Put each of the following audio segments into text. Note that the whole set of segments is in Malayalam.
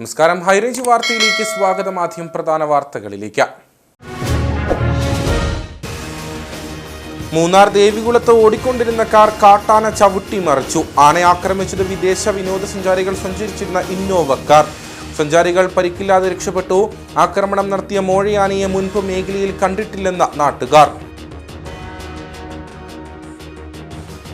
നമസ്കാരം. ഹൈറേഞ്ച് വാർത്തയിലേക്ക് സ്വാഗതം. ആദ്യം പ്രധാന വാർത്തകളിലേക്ക്. മൂന്നാർ ദേവികുളത്ത് ഓടിക്കൊണ്ടിരുന്ന കാർ കാട്ടാന ചവിട്ടിമറിച്ചു. ആനയെ ആക്രമിച്ചത് വിദേശ വിനോദസഞ്ചാരികൾ സഞ്ചരിച്ചിരുന്ന ഇന്നോവ കാർ. സഞ്ചാരികൾ പരിക്കില്ലാതെ രക്ഷപ്പെട്ടു. ആക്രമണം നടത്തിയ മോഴയാനയെ മുൻപ് മേഖലയിൽ കണ്ടിട്ടില്ലെന്ന നാട്ടുകാർ.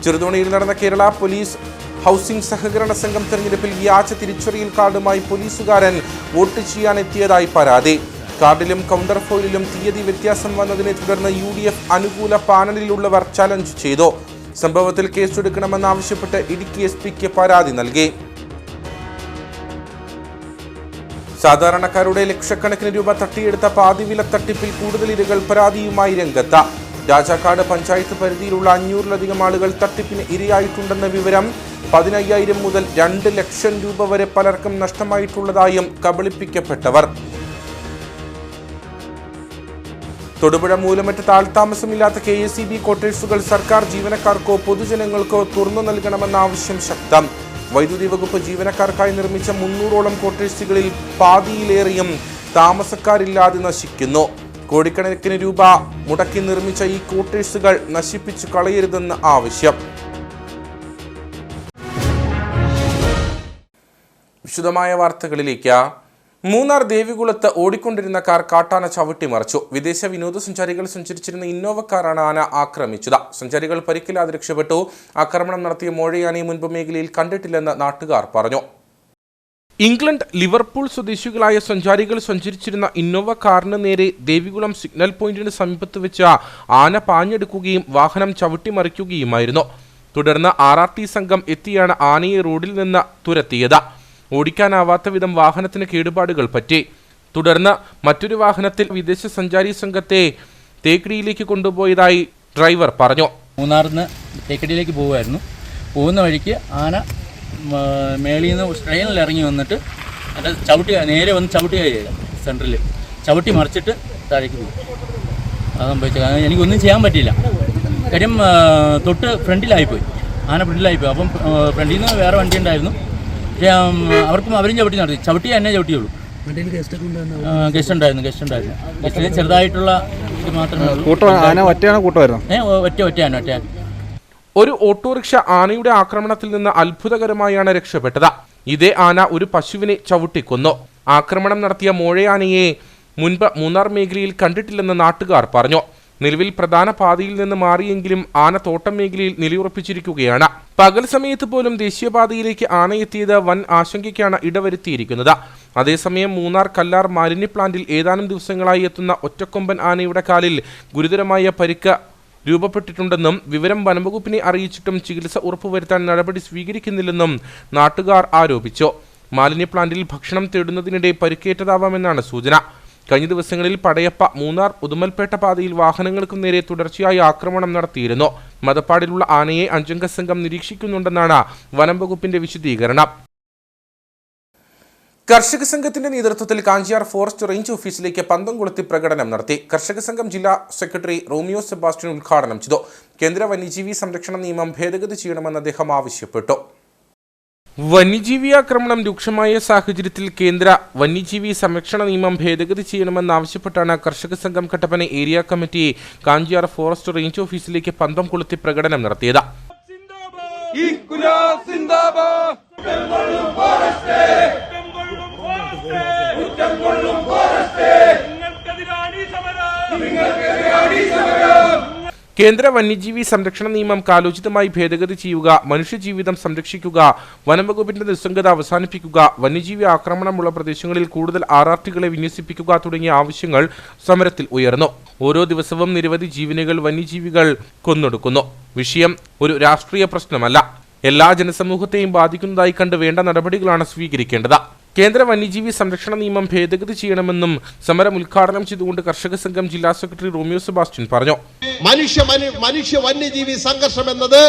ചെറുതോണിയിൽ നടന്ന കേരള പോലീസ് ഹൗസിംഗ് സഹകരണ സംഘം തെരഞ്ഞെടുപ്പിൽ വ്യാജ തിരിച്ചറിയൽ കാർഡുമായി പോലീസുകാരൻ വോട്ട് ചെയ്യാനെത്തിയതായി പരാതി. കാർഡിലും കൗണ്ടർ ഫോയിലും തീയതി വ്യത്യാസം വന്നതിനെ തുടർന്ന് UDF അനുകൂല പാനലിലുള്ളവർ ചലഞ്ച് ചെയ്തു. സംഭവത്തിൽ കേസെടുക്കണമെന്നാവശ്യപ്പെട്ട് ഇടുക്കി SP-ക്ക് പരാതി നൽകി. സാധാരണക്കാരുടെ ലക്ഷക്കണക്കിന് രൂപ തട്ടിയെടുത്ത പാതിവില തട്ടിപ്പിൽ കൂടുതൽ ഇരകൾ പരാതിയുമായി രംഗത്ത്. രാജാക്കാട് പഞ്ചായത്ത് പരിധിയിലുള്ള 500-ലധികം ആളുകൾ തട്ടിപ്പിന് ഇരയായിട്ടുണ്ടെന്ന വിവരം. 15,000 മുതൽ 2 ലക്ഷം രൂപ വരെ പലർക്കും നഷ്ടമായിട്ടുള്ളതായും കബളിപ്പിക്കപ്പെട്ടവർ. തൊടുപുഴ മൂലമറ്റ താഴ്ത്താമസമില്ലാത്ത KSEB ക്വാർട്ടേഴ്സുകൾ സർക്കാർ ജീവനക്കാർക്കോ പൊതുജനങ്ങൾക്കോ തുറന്നു നൽകണമെന്ന ആവശ്യം ശക്തം. വൈദ്യുതി വകുപ്പ് ജീവനക്കാർക്കായി നിർമ്മിച്ച 300ഓളം ക്വാർട്ടേഴ്സുകളിൽ പാതിയിലേറെയും താമസക്കാരില്ലാതെ നശിക്കുന്നു. കോടിക്കണക്കിന് രൂപ മുടക്കി നിർമ്മിച്ച ഈ ക്വാർട്ടേഴ്സുകൾ നശിപ്പിച്ചു കളയരുതെന്ന് ആവശ്യം. വിശദമായ വാർത്തകളിലേക്ക്. മൂന്നാർ ദേവികുളത്ത് ഓടിക്കൊണ്ടിരുന്ന കാർ കാട്ടാന ചവിട്ടിമറിച്ചു. വിദേശ വിനോദസഞ്ചാരികൾ സഞ്ചരിച്ചിരുന്ന ഇന്നോവ കാറാണ് ആന ആക്രമിച്ചത്. സഞ്ചാരികൾ പരിക്കില്ലാതെ രക്ഷപ്പെട്ടു. ആക്രമണം നടത്തിയ മോഴയാനയെ മുൻപ് മേഖലയിൽ കണ്ടിട്ടില്ലെന്ന് നാട്ടുകാർ പറഞ്ഞു. ഇംഗ്ലണ്ട് ലിവർപൂൾ സ്വദേശികളായ സഞ്ചാരികൾ സഞ്ചരിച്ചിരുന്ന ഇന്നോവ കാറിന് നേരെ ദേവികുളം സിഗ്നൽ പോയിന്റിന് സമീപത്ത് വെച്ച് ആന പാഞ്ഞെടുക്കുകയും വാഹനം ചവിട്ടിമറിക്കുകയുമായിരുന്നു. തുടർന്ന് RRT സംഘം എത്തിയാണ് ആനയെ റോഡിൽ നിന്ന് തുരത്തിയത്. ഓടിക്കാനാവാത്ത വിധം വാഹനത്തിന് കേടുപാടുകൾ പറ്റി. തുടർന്ന് മറ്റൊരു വാഹനത്തിൽ വിദേശ സഞ്ചാരി സംഘത്തെ തേക്കടിയിലേക്ക് കൊണ്ടുപോയതായി ഡ്രൈവർ പറഞ്ഞു. മൂന്നാറിന്ന് തേക്കടിയിലേക്ക് പോകുമായിരുന്നു. പോകുന്ന വഴിക്ക് ആന മേളിൽ നിന്ന് ട്രെയിനിൽ ഇറങ്ങി വന്നിട്ട് നേരെ വന്ന് ചവിട്ടുകയാണ് സെൻറ്ററിൽ ചവിട്ടി മറിച്ചിട്ട് താഴേക്ക് പോയി. അത് സംഭവിച്ചത് എനിക്കൊന്നും ചെയ്യാൻ പറ്റിയില്ല. കാര്യം തൊട്ട് ഫ്രണ്ടിലായിപ്പോയി, ആന ഫ്രണ്ടിലായിപ്പോയി. അപ്പം ഫ്രണ്ടിൽ നിന്ന് വേറെ വണ്ടി ഉണ്ടായിരുന്നു. അവർക്കും അവരും ചവിട്ടി എന്നെ ചവിട്ടിയുള്ളൂ. ഗസ്റ്റ് ഉണ്ടായിരുന്നു. ഗസ്റ്റിന് ചെറുതായിട്ടുള്ള ഇത് മാത്രമേ ഉള്ളൂ. ഒറ്റ ആന. ഒരു ഓട്ടോറിക്ഷ ആനയുടെ ആക്രമണത്തിൽ നിന്ന് അത്ഭുതകരമായാണ് രക്ഷപ്പെട്ടത്. ഇതേ ആന ഒരു പശുവിനെ ചവിട്ടിക്കൊന്നു. ആക്രമണം നടത്തിയ മോഴയാനയെ മുൻപ് മൂന്നാർ മേഖലയിൽ കണ്ടിട്ടില്ലെന്ന് നാട്ടുകാർ പറഞ്ഞു. നിലവിൽ പ്രധാന പാതയിൽ നിന്ന് മാറിയെങ്കിലും ആന തോട്ടം മേഖലയിൽ നിലയുറപ്പിച്ചിരിക്കുകയാണ്. പകൽ സമയത്ത് പോലും ദേശീയപാതയിലേക്ക് ആനയെത്തിയത് വൻ ആശങ്കയ്ക്കാണ് ഇടവരുത്തിയിരിക്കുന്നത്. അതേസമയം മൂന്നാർ കല്ലാർ മാലിന്യ പ്ലാന്റിൽ ഏതാനും ദിവസങ്ങളായി എത്തുന്ന ഒറ്റക്കൊമ്പൻ ആനയുടെ കാലിൽ ഗുരുതരമായ പരിക്ക് രൂപപ്പെട്ടിട്ടുണ്ടെന്നും വിവരം വനംവകുപ്പിനെ അറിയിച്ചിട്ടും ചികിത്സ ഉറപ്പുവരുത്താൻ നടപടി സ്വീകരിക്കുന്നില്ലെന്നും നാട്ടുകാർ ആരോപിച്ചു. മാലിന്യ പ്ലാന്റിൽ ഭക്ഷണം തേടുന്നതിനിടെ പരിക്കേറ്റതാവാമെന്നാണ് സൂചന. കഴിഞ്ഞ ദിവസങ്ങളിൽ പടയപ്പ മൂന്നാർ ഉദുമൽപേട്ട പാതയിൽ വാഹനങ്ങൾക്കു നേരെ തുടർച്ചയായി ആക്രമണം നടത്തിയിരുന്നു. മതപ്പാടിലുള്ള ആനയെ 5-അംഗ സംഘം നിരീക്ഷിക്കുന്നുണ്ടെന്നാണ് വനംവകുപ്പിന്റെ വിശദീകരണം. കർഷക സംഘത്തിന്റെ നേതൃത്വത്തിൽ കാഞ്ചിയാർ ഫോറസ്റ്റ് റേഞ്ച് ഓഫീസിലേക്ക് പന്തം കൊളുത്തി പ്രകടനം നടത്തി. കർഷക സംഘം ജില്ലാ സെക്രട്ടറി റോമിയോ സെബാസ്റ്റ്യൻ ഉദ്ഘാടനം ചെയ്തു. കേന്ദ്ര വന്യജീവി സംരക്ഷണ നിയമം ഭേദഗതി ചെയ്യണമെന്ന് അദ്ദേഹം ആവശ്യപ്പെട്ടു. വന്യജീവി ആക്രമണം രൂക്ഷമായ സാഹചര്യത്തിൽ കേന്ദ്ര വന്യജീവി സംരക്ഷണ നിയമം ഭേദഗതി ചെയ്യണമെന്നാവശ്യപ്പെട്ടാണ് കർഷക സംഘം Kattappana area committee Kanchiyar forest range ഓഫീസിലേക്ക് പന്തം കൊളുത്തി പ്രകടനം നടത്തിയത്. കേന്ദ്ര വന്യജീവി സംരക്ഷണ നിയമം കാലോചിതമായി ഭേദഗതി ചെയ്യുക, മനുഷ്യജീവിതം സംരക്ഷിക്കുക, വനംവകുപ്പിന്റെ നിസ്സംഗത അവസാനിപ്പിക്കുക, വന്യജീവി ആക്രമണമുള്ള പ്രദേശങ്ങളിൽ കൂടുതൽ RRTകളെ വിന്യസിപ്പിക്കുക തുടങ്ങിയ ആവശ്യങ്ങൾ സമരത്തിൽ ഉയർന്നു. ഓരോ ദിവസവും നിരവധി ജീവനുകൾ വന്യജീവികൾ കൊന്നൊടുക്കുന്നു. വിഷയം ഒരു രാഷ്ട്രീയ പ്രശ്നമല്ല, എല്ലാ ജനസമൂഹത്തെയും ബാധിക്കുന്നതായി കണ്ട് വേണ്ട നടപടികളാണ് സ്വീകരിക്കേണ്ടത്. കേന്ദ്ര വന്യജീവി സംരക്ഷണ നിയമം ഭേദഗതി ചെയ്യണമെന്നും സമരം ഉദ്ഘാടനം ചെയ്തുകൊണ്ട് കർഷക സംഘം ജില്ലാ സെക്രട്ടറി റോമിയോ സെബാസ്റ്റ്യൻ പറഞ്ഞു. മനുഷ്യ വന്യജീവി സംഘർഷം എന്നത്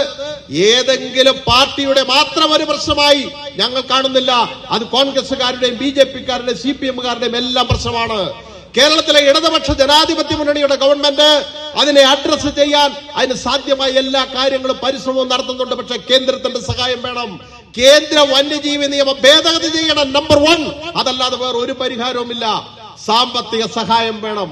ഏതെങ്കിലും പാർട്ടിയുടെ മാത്രം ഒരു പ്രശ്നമായി ഞങ്ങൾ കാണുന്നില്ല. അത് കോൺഗ്രസുകാരുടെയും BJPക്കാരുടെയും CPMകാരുടെയും എല്ലാം പ്രശ്നമാണ്. കേരളത്തിലെ ഇടതുപക്ഷ ജനാധിപത്യ മുന്നണിയുടെ ഗവൺമെന്റ് അതിനെ അഡ്രസ് ചെയ്യാൻ അതിന് സാധ്യമായ എല്ലാ കാര്യങ്ങളും പരിശ്രമവും നടത്തുന്നുണ്ട്. പക്ഷേ കേന്ദ്രത്തിന്റെ സഹായം വേണം. കേന്ദ്ര വന്യജീവി നിയമം ഭേദഗതി ചെയ്യണം. നമ്പർ 1. അതല്ലാതെ വേറെ ഒരു പരിഹാരവുമില്ല. സാമ്പത്തിക സഹായം വേണം.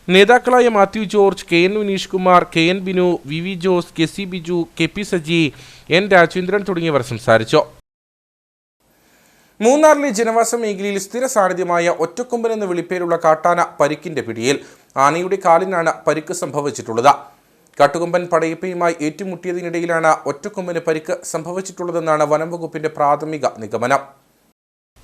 നേതാക്കളായ മാത്യു ജോർജ്, കെ എൻ വിനീഷ് കുമാർ, കെ എൻ ബിനു, വി വി ജോസ്, കെ സി ബിജു, കെ പി സജി, എൻ രാജേന്ദ്രൻ തുടങ്ങിയവർ സംസാരിച്ചു. മൂന്നാറിലെ ജനവാസ മേഖലയിൽ സ്ഥിര സാന്നിധ്യമായ ഒറ്റക്കൊമ്പൻ എന്ന വിളിപ്പേരുള്ള കാട്ടാന പരിക്കിന്റെ പിടിയിൽ. ആനയുടെ കാലിനാണ് പരിക്ക് സംഭവിച്ചിട്ടുള്ളത്. കാട്ടുകൊമ്പൻ പടയപ്പയുമായി ഏറ്റുമുട്ടിയതിനിടയിലാണ് ഒറ്റക്കൊമ്പന് പരിക്ക് സംഭവിച്ചിട്ടുള്ളതെന്നാണ് വനം വകുപ്പിന്റെ പ്രാഥമിക നിഗമനം.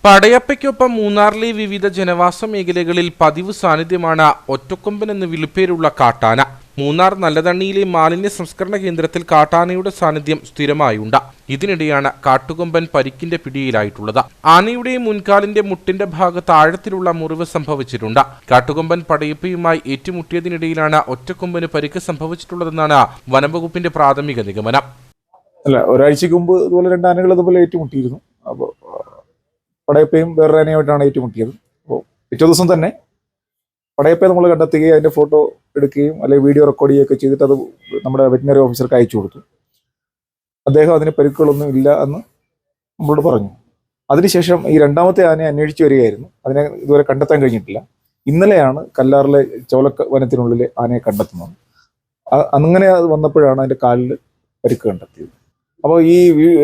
പടയപ്പയ്ക്കൊപ്പം മൂന്നാറിലെ വിവിധ ജനവാസ മേഖലകളിൽ പതിവ് സാന്നിധ്യമാണ് ഒറ്റക്കൊമ്പൻ എന്ന് വിളിപ്പേരുള്ള കാട്ടാന. മൂന്നാർ നല്ലതണ്ണിയിലെ മാലിന്യ സംസ്കരണ കേന്ദ്രത്തിൽ കാട്ടാനയുടെ സാന്നിധ്യം സ്ഥിരമായുണ്ട്. ഇതിനിടെയാണ് കാട്ടുകൊമ്പൻ പരിക്കിന്റെ പിടിയിലായിട്ടുള്ളത്. ആനയുടെ മുൻകാലിന്റെ മുട്ടിന്റെ ഭാഗത്ത് ആഴത്തിലുള്ള മുറിവ് സംഭവിച്ചിട്ടുണ്ട്. കാട്ടുകൊമ്പൻ പടയപ്പയുമായി ഏറ്റുമുട്ടിയതിനിടയിലാണ് ഒറ്റക്കൊമ്പന് പരിക്ക് സംഭവിച്ചിട്ടുള്ളതെന്നാണ് വനംവകുപ്പിന്റെ പ്രാഥമിക നിഗമനം. ഒരാഴ്ചക്ക് മുമ്പ് ഇതുപോലെ 2 ആനകൾ അതുപോലെ ഏറ്റുമുട്ടിയിരുന്നു. അപ്പോൾ പടയപ്പയും വേറൊരു ആനയുമായിട്ടാണ് ഏറ്റുമുട്ടിയത്. അപ്പോൾ പിറ്റേ ദിവസം തന്നെ പടയപ്പയെ നമ്മൾ കണ്ടെത്തുകയും അതിൻ്റെ ഫോട്ടോ എടുക്കുകയും അല്ലെങ്കിൽ വീഡിയോ റെക്കോർഡ് ചെയ്യുകയൊക്കെ ചെയ്തിട്ട് അത് നമ്മുടെ വെറ്റിനറി ഓഫീസർക്ക് അയച്ചു കൊടുത്തു. അദ്ദേഹം അതിന് പരിക്കുകളൊന്നും ഇല്ല എന്ന് നമ്മളോട് പറഞ്ഞു. അതിനുശേഷം ഈ 2ാമത്തെ ആനയെ അന്വേഷിച്ച് വരികയായിരുന്നു. അതിനെ ഇതുവരെ കണ്ടെത്താൻ കഴിഞ്ഞിട്ടില്ല. ഇന്നലെയാണ് കല്ലാറിലെ ചോല വനത്തിനുള്ളിൽ ആനയെ കണ്ടെത്തുന്നത്. അങ്ങനെ അത് വന്നപ്പോഴാണ് അതിൻ്റെ കാലിൽ പരിക്ക് കണ്ടെത്തിയത്. അപ്പോൾ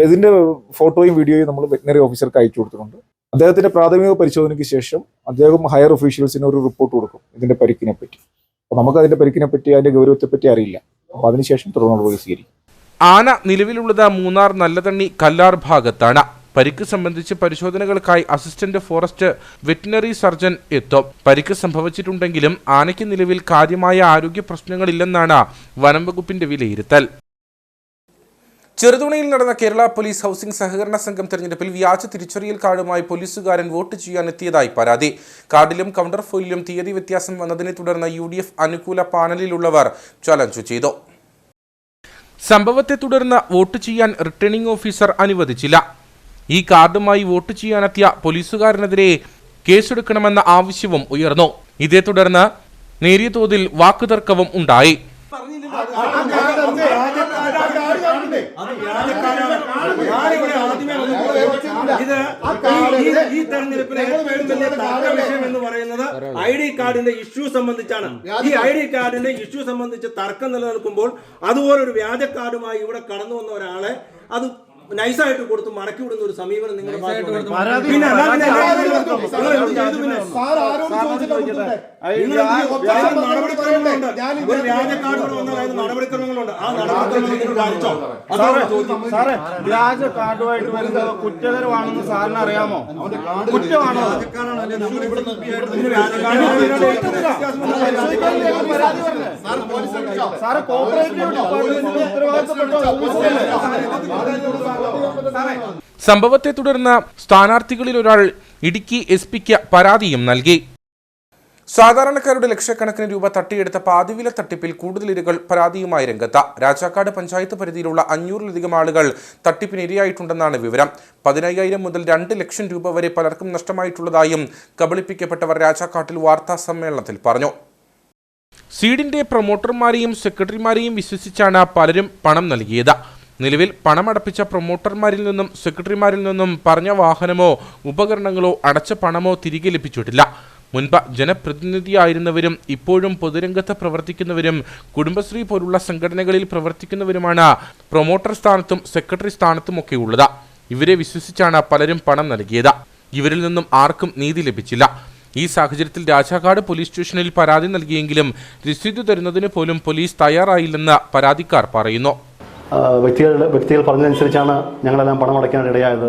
ഇതിൻ്റെ ഫോട്ടോയും വീഡിയോയും നമ്മൾ വെറ്റിനറി ഓഫീസർക്ക് അയച്ചു കൊടുത്തിട്ടുണ്ട്. അദ്ദേഹത്തിന്റെ പ്രാഥമിക പരിശോധനയ്ക്ക് ശേഷം അദ്ദേഹം ഹയർ ഒഫീഷ്യൽസിന് ഒരു റിപ്പോർട്ട് കൊടുക്കും ഇതിന്റെ പരിക്കിനെ പറ്റി. അപ്പോൾ നമുക്ക് അതിന്റെ പരിക്കിനെ പറ്റി അതിന്റെ ഗൗരവത്തെ പറ്റി അറിയില്ല. അപ്പോൾ അതിനുശേഷം തുടർ നടപടി സ്വീകരിക്കും. ആന നിലവിലുള്ളത് മൂന്നാർ നല്ലതണ്ണി കല്ലാർ ഭാഗത്താണ്. പരിക്ക് സംബന്ധിച്ച് പരിശോധനകൾക്കായി അസിസ്റ്റന്റ് ഫോറസ്റ്റ് വെറ്റിനറി സർജൻ എത്തും. പരിക്ക് സംഭവിച്ചിട്ടുണ്ടെങ്കിലും ആനയ്ക്ക് നിലവിൽ കാര്യമായ ആരോഗ്യ പ്രശ്നങ്ങളില്ലെന്നാണ് വനം വകുപ്പിന്റെ വിലയിരുത്തൽ. ചെറുതുണിയിൽ നടന്ന കേരള പോലീസ് ഹൗസിംഗ് സഹകരണ സംഘം തെരഞ്ഞെടുപ്പിൽ വ്യാജ തിരിച്ചറിയൽ കാർഡുമായി പോലീസുകാരൻ വോട്ട് ചെയ്യാനെത്തിയതായി പരാതി. കാർഡിലും കൗണ്ടർ ഫോയിലും തീയതി വ്യത്യാസം വന്നതിനെ തുടർന്ന് UDF അനുകൂല പാനലിലുള്ളവർ ചലഞ്ച് ചെയ്തു. സംഭവത്തെ തുടർന്ന് വോട്ട് ചെയ്യാൻ റിട്ടേണിംഗ് ഓഫീസർ അനുവദിച്ചില്ല. ഈ കാർഡുമായി വോട്ട് ചെയ്യാനെത്തിയ പോലീസുകാരനെതിരെ കേസെടുക്കണമെന്ന ആവശ്യവും ഉയർന്നു. ഇതേ തുടർന്ന് നേരിയ തോതിൽ വാക്കുതർക്കവും ഉണ്ടായി. ഈ തെരഞ്ഞെടുപ്പിലെ വിഷയം എന്ന് പറയുന്നത് ID കാർഡിന്റെ ഇഷ്യൂ സംബന്ധിച്ചാണ്. ഈ ID കാർഡിന്റെ ഇഷ്യൂ സംബന്ധിച്ച് തർക്കം നിലനിൽക്കുമ്പോൾ അതുപോലൊരു വ്യാജ കാർഡുമായി ഇവിടെ കടന്നു വന്ന ഒരാളെ അത് നൈസായിട്ട് കൊടുത്ത് മടക്കി വിടുന്ന ഒരു സമീപനം നിങ്ങളുടെ നടപടിക്രമങ്ങളുണ്ട്. ആ നടപടിക്രമങ്ങൾ കാണിച്ചോ? വ്യാജ കാർഡുമായിട്ട് വരുന്നത് കുറ്റകരമാണെന്ന് സാറിന് അറിയാമോ? കുറ്റമാണോ? സാറ് കോപ്പറേറ്റീവ് ഡിപ്പാർട്ട്മെന്റിന്റെ സംഭവത്തെ തുടർന്ന് സ്ഥാനാർത്ഥികളിൽ ഒരാൾ ഇടുക്കി SP-ക്ക് പരാതിയും നൽകി. സാധാരണക്കാരുടെ ലക്ഷക്കണക്കിന് രൂപ തട്ടിയെടുത്ത പാതിവില തട്ടിപ്പിൽ കൂടുതൽ ഇരകൾ പരാതിയുമായി രംഗത്ത്. രാജാക്കാട് പഞ്ചായത്ത് പരിധിയിലുള്ള 500-ലധികം ആളുകൾ തട്ടിപ്പിന് ഇരയായിട്ടുണ്ടെന്നാണ് വിവരം. 15,000 മുതൽ 2 ലക്ഷം രൂപ വരെ പലർക്കും നഷ്ടമായിട്ടുള്ളതായും കബളിപ്പിക്കപ്പെട്ടവർ രാജാക്കാട്ടിൽ വാർത്താ സമ്മേളനത്തിൽ പറഞ്ഞു. സീഡിന്റെ പ്രൊമോട്ടർമാരെയും സെക്രട്ടറിമാരെയും വിശ്വസിച്ചാണ് പലരും പണം നൽകിയത്. നിലവിൽ പണമടപ്പിച്ച പ്രൊമോട്ടർമാരിൽ നിന്നും സെക്രട്ടറിമാരിൽ നിന്നും പറഞ്ഞ വാഹനമോ ഉപകരണങ്ങളോ അടച്ച പണമോ തിരികെ ലഭിച്ചിട്ടില്ല. മുൻപ് ജനപ്രതിനിധിയായിരുന്നവരും ഇപ്പോഴും പൊതുരംഗത്ത് പ്രവർത്തിക്കുന്നവരും കുടുംബശ്രീ പോലുള്ള സംഘടനകളിൽ പ്രവർത്തിക്കുന്നവരുമാണ് പ്രൊമോട്ടർ സ്ഥാനത്തും സെക്രട്ടറി സ്ഥാനത്തുമൊക്കെ ഉള്ളത്. ഇവരെ വിശ്വസിച്ചാണ് പലരും പണം നൽകിയത്. ഇവരിൽ നിന്നും ആർക്കും നീതി ലഭിച്ചില്ല. ഈ സാഹചര്യത്തിൽ രാജാക്കാട് പോലീസ് സ്റ്റേഷനിൽ പരാതി നൽകിയെങ്കിലും രസീത് തരുന്നതിന് പോലും പോലീസ് തയ്യാറായില്ലെന്ന് പരാതിക്കാർ പറയുന്നു. വ്യക്തികൾ പറഞ്ഞതനുസരിച്ചാണ് ഞങ്ങളെല്ലാം പണം അടയ്ക്കാൻ ഇടയായത്.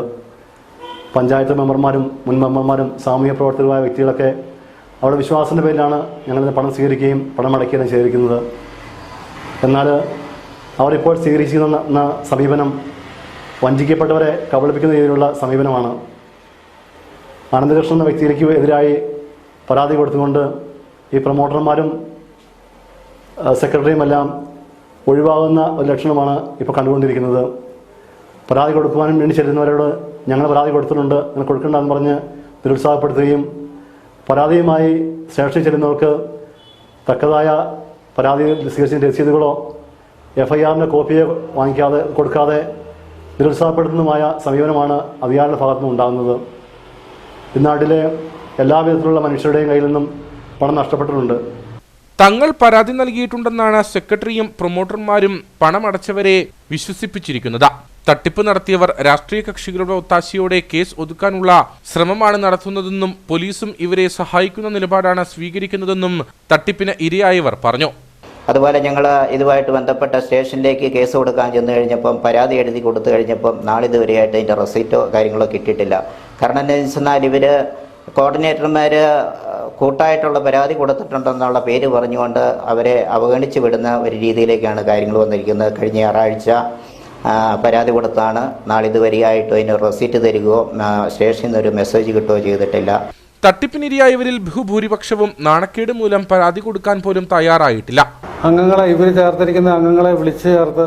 പഞ്ചായത്ത് മെമ്പർമാരും മുൻ മെമ്പർമാരും സാമൂഹ്യ പ്രവർത്തകരുമായ വ്യക്തികളൊക്കെ അവരുടെ വിശ്വാസത്തിൻ്റെ പേരിലാണ് ഞങ്ങളിത് പണം സ്വീകരിക്കുകയും പണം അടയ്ക്കുകയും ചെയ്തിരിക്കുന്നത്. എന്നാൽ അവരിപ്പോൾ സ്വീകരിക്കുന്ന സമീപനം വഞ്ചിക്കപ്പെട്ടവരെ കബളിപ്പിക്കുന്ന രീതിയിലുള്ള സമീപനമാണ്. ആനന്ദകൃഷ്ണൻ എന്ന വ്യക്തിക്ക് എതിരായി പരാതി കൊടുത്തുകൊണ്ട് ഈ പ്രൊമോട്ടർമാരും സെക്രട്ടറിയുമെല്ലാം ഒഴിവാകുന്ന ഒരു ലക്ഷണമാണ് ഇപ്പോൾ കണ്ടുകൊണ്ടിരിക്കുന്നത്. പരാതി കൊടുക്കുവാനും വേണ്ടി ചെല്ലുന്നവരോട് ഞങ്ങൾ പരാതി കൊടുത്തിട്ടുണ്ട്, നിങ്ങൾ കൊടുക്കേണ്ടെന്ന് പറഞ്ഞ് നിരുത്സാഹപ്പെടുത്തുകയും പരാതിയുമായി സ്റ്റേഷനിൽ ചെല്ലുന്നവർക്ക് തക്കതായ പരാതി സ്വീകരിച്ച രസീതുകളോ FIR കോപ്പിയോ കൊടുക്കാതെ നിരുത്സാഹപ്പെടുത്തുന്നതുമായ സമീപനമാണ് അധികാരികളുടെ ഭാഗത്തുനിന്ന് ഉണ്ടാകുന്നത്. ഈ നാട്ടിലെ എല്ലാവിധത്തിലുള്ള മനുഷ്യരുടെയും കയ്യിൽ നിന്നും പണം നഷ്ടപ്പെട്ടിട്ടുണ്ട്. തങ്ങൾ പരാതി നൽകിയിട്ടുണ്ടെന്നാണ് സെക്രട്ടറിയും പ്രൊമോട്ടർമാരും പണമടച്ചവരെ വിശ്വസിപ്പിച്ചിരിക്കുന്നത്. തട്ടിപ്പ് നടത്തിയവർ രാഷ്ട്രീയ കക്ഷികളുടെ ഒത്താശയോടെ കേസ് ഒതുക്കാനുള്ള ശ്രമമാണ് നടത്തുന്നതെന്നും പോലീസും ഇവരെ സഹായിക്കുന്ന നിലപാടാണ് സ്വീകരിക്കുന്നതെന്നും തട്ടിപ്പിന് ഇരയായവർ പറഞ്ഞു. അതുപോലെ ഞങ്ങൾ ഇതുമായിട്ട് ബന്ധപ്പെട്ട സ്റ്റേഷനിലേക്ക് കേസ് കൊടുക്കാൻ ചെന്ന് കഴിഞ്ഞപ്പം പരാതി എഴുതി കൊടുത്തു കഴിഞ്ഞപ്പം നാളിതുവരെയായിട്ട് അതിൻ്റെ റെസീറ്റോ കാര്യങ്ങളോ കിട്ടിയിട്ടില്ല. കാരണം എന്താണെന്ന് വെച്ചാൽ ഇവർ കോർഡിനേറ്റർമാർ കൂട്ടായിട്ടുള്ള പരാതി കൊടുത്തിട്ടുണ്ടെന്നുള്ള പേര് പറഞ്ഞുകൊണ്ട് അവരെ അവഗണിച്ച് വിടുന്ന ഒരു രീതിയിലേക്കാണ് കാര്യങ്ങൾ വന്നിരിക്കുന്നത്. കഴിഞ്ഞ ഞായറാഴ്ച പരാതി കൊടുത്താണ് നാളിതുവരെയായിട്ട് അതിന് റെസീറ്റ് തരികയോ സ്റ്റേഷനിൽ നിന്ന് ഒരു മെസ്സേജ് കിട്ടുകയോ ചെയ്തിട്ടില്ല. തട്ടിപ്പിനിരയായവരിൽ ബഹുഭൂരിപക്ഷവും നാണക്കേട് മൂലം പരാതി കൊടുക്കാൻ പോലും തയ്യാറായിട്ടില്ല. അംഗങ്ങളെ ഇവർ ചേർത്തിരിക്കുന്ന അംഗങ്ങളെ വിളിച്ചു ചേർത്ത്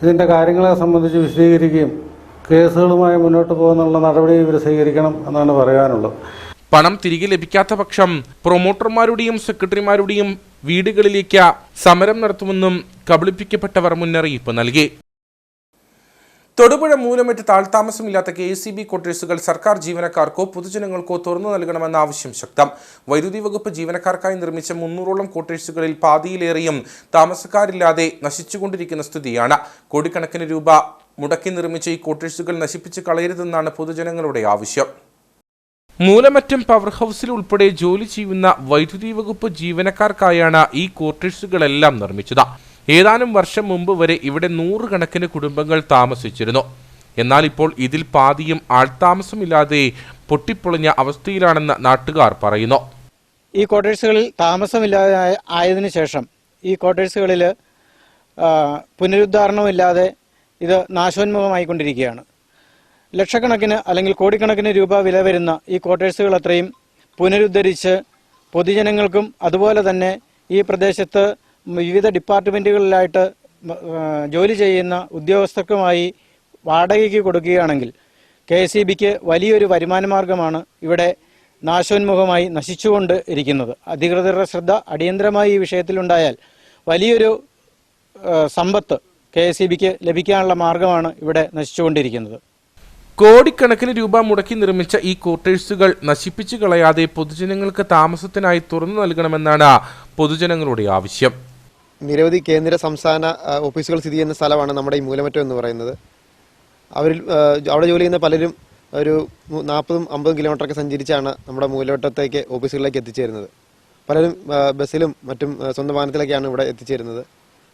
ഇതിൻ്റെ കാര്യങ്ങളെ സംബന്ധിച്ച് വിശദീകരിക്കുകയും കേസുകളുമായി മുന്നോട്ട് പോകുന്നുള്ള നടപടി ഇവർ സ്വീകരിക്കണം എന്നാണ് പറയാനുള്ളത്. പണം തിരികെ ലഭിക്കാത്ത പക്ഷം പ്രൊമോട്ടർമാരുടെയും സെക്രട്ടറിമാരുടെയും വീടുകളിലേക്ക് സമരം നടത്തുമെന്നും കബളിപ്പിക്കപ്പെട്ടവർ മുന്നറിയിപ്പ് നൽകി. തൊടുപുഴ മൂലമറ്റ് താഴ്ത്താമസമില്ലാത്ത KSEB ക്വാർട്ടേഴ്സുകൾ സർക്കാർ ജീവനക്കാർക്കോ പൊതുജനങ്ങൾക്കോ തുറന്നു നൽകണമെന്ന ആവശ്യം ശക്തം. വൈദ്യുതി വകുപ്പ് ജീവനക്കാർക്കായി നിർമ്മിച്ച 300ഓളം ക്വാർട്ടേഴ്സുകളിൽ പാതിയിലേറെയും താമസക്കാരില്ലാതെ നശിച്ചുകൊണ്ടിരിക്കുന്ന സ്ഥിതിയാണ്. കോടിക്കണക്കിന് രൂപ മുടക്കി നിർമ്മിച്ച ഈ ക്വാർട്ടേഴ്സുകൾ നശിപ്പിച്ച് കളയരുതെന്നാണ് പൊതുജനങ്ങളുടെ ആവശ്യം. മൂലമറ്റം പവർ ഹൗസിൽ ഉൾപ്പെടെ ജോലി ചെയ്യുന്ന വൈദ്യുതി വകുപ്പ് ജീവനക്കാർക്കായാണ് ഈ ക്വാർട്ടേഴ്സുകളെല്ലാം നിർമ്മിച്ചത്. ഏതാനും വർഷം മുമ്പ് വരെ ഇവിടെ 100 കണക്കിന് കുടുംബങ്ങൾ താമസിച്ചിരുന്നു. എന്നാൽ ഇപ്പോൾ ഇതിൽ പാതിയും ആൾതാമസമില്ലാതെ പൊട്ടിപ്പൊളിഞ്ഞ അവസ്ഥയിലാണെന്ന് നാട്ടുകാർ പറയുന്നു. ഈ ക്വാർട്ടേഴ്സുകളിൽ താമസമില്ലാതെ ആയതിനു ശേഷം ഈ ക്വാർട്ടേഴ്സുകളിൽ പുനരുദ്ധാരണമില്ലാതെ ഇത് നാശോന്മുഖമായിക്കൊണ്ടിരിക്കുകയാണ്. ലക്ഷക്കണക്കിന് അല്ലെങ്കിൽ കോടിക്കണക്കിന് രൂപ വില വരുന്ന ഈ ക്വാർട്ടേഴ്സുകൾ അത്രയും പുനരുദ്ധരിച്ച് പൊതുജനങ്ങൾക്കും അതുപോലെ തന്നെ ഈ പ്രദേശത്ത് വിവിധ ഡിപ്പാർട്ട്മെൻറ്റുകളിലായിട്ട് ജോലി ചെയ്യുന്ന ഉദ്യോഗസ്ഥർക്കുമായി വാടകയ്ക്ക് കൊടുക്കുകയാണെങ്കിൽ KSEBക്ക് വലിയൊരു വരുമാന മാർഗമാണ് ഇവിടെ നാശോന്മുഖമായി നശിച്ചുകൊണ്ട് ഇരിക്കുന്നത്. അധികൃതരുടെ ശ്രദ്ധ അടിയന്തരമായി ഈ വിഷയത്തിലുണ്ടായാൽ വലിയൊരു സമ്പത്ത് KSEBക്ക് ലഭിക്കാനുള്ള മാർഗമാണ് ഇവിടെ നശിച്ചുകൊണ്ടിരിക്കുന്നത്. കോടിക്കണക്കിന് രൂപ മുടക്കി നിർമ്മിച്ച ഈ ക്വാർട്ടേഴ്സുകൾ നശിപ്പിച്ചു കളയാതെ പൊതുജനങ്ങൾക്ക് താമസത്തിനായി തുറന്നു നൽകണമെന്നാണ് പൊതുജനങ്ങളുടെ ആവശ്യം. നിരവധി കേന്ദ്ര സംസ്ഥാന ഓഫീസുകൾ സ്ഥിതി ചെയ്യുന്ന സ്ഥലമാണ് നമ്മുടെ ഈ മൂലമറ്റം എന്ന് പറയുന്നത്. അവിടെ ജോലി ചെയ്യുന്ന പലരും ഒരു 40-50 കിലോമീറ്ററൊക്കെ സഞ്ചരിച്ചാണ് നമ്മുടെ മൂലമറ്റത്തേക്ക് ഓഫീസുകളിലേക്ക് എത്തിച്ചേരുന്നത്. പലരും ബസ്സിലും മറ്റും സ്വന്തം വാഹനത്തിലേക്കാണ് ഇവിടെ എത്തിച്ചേരുന്നത്.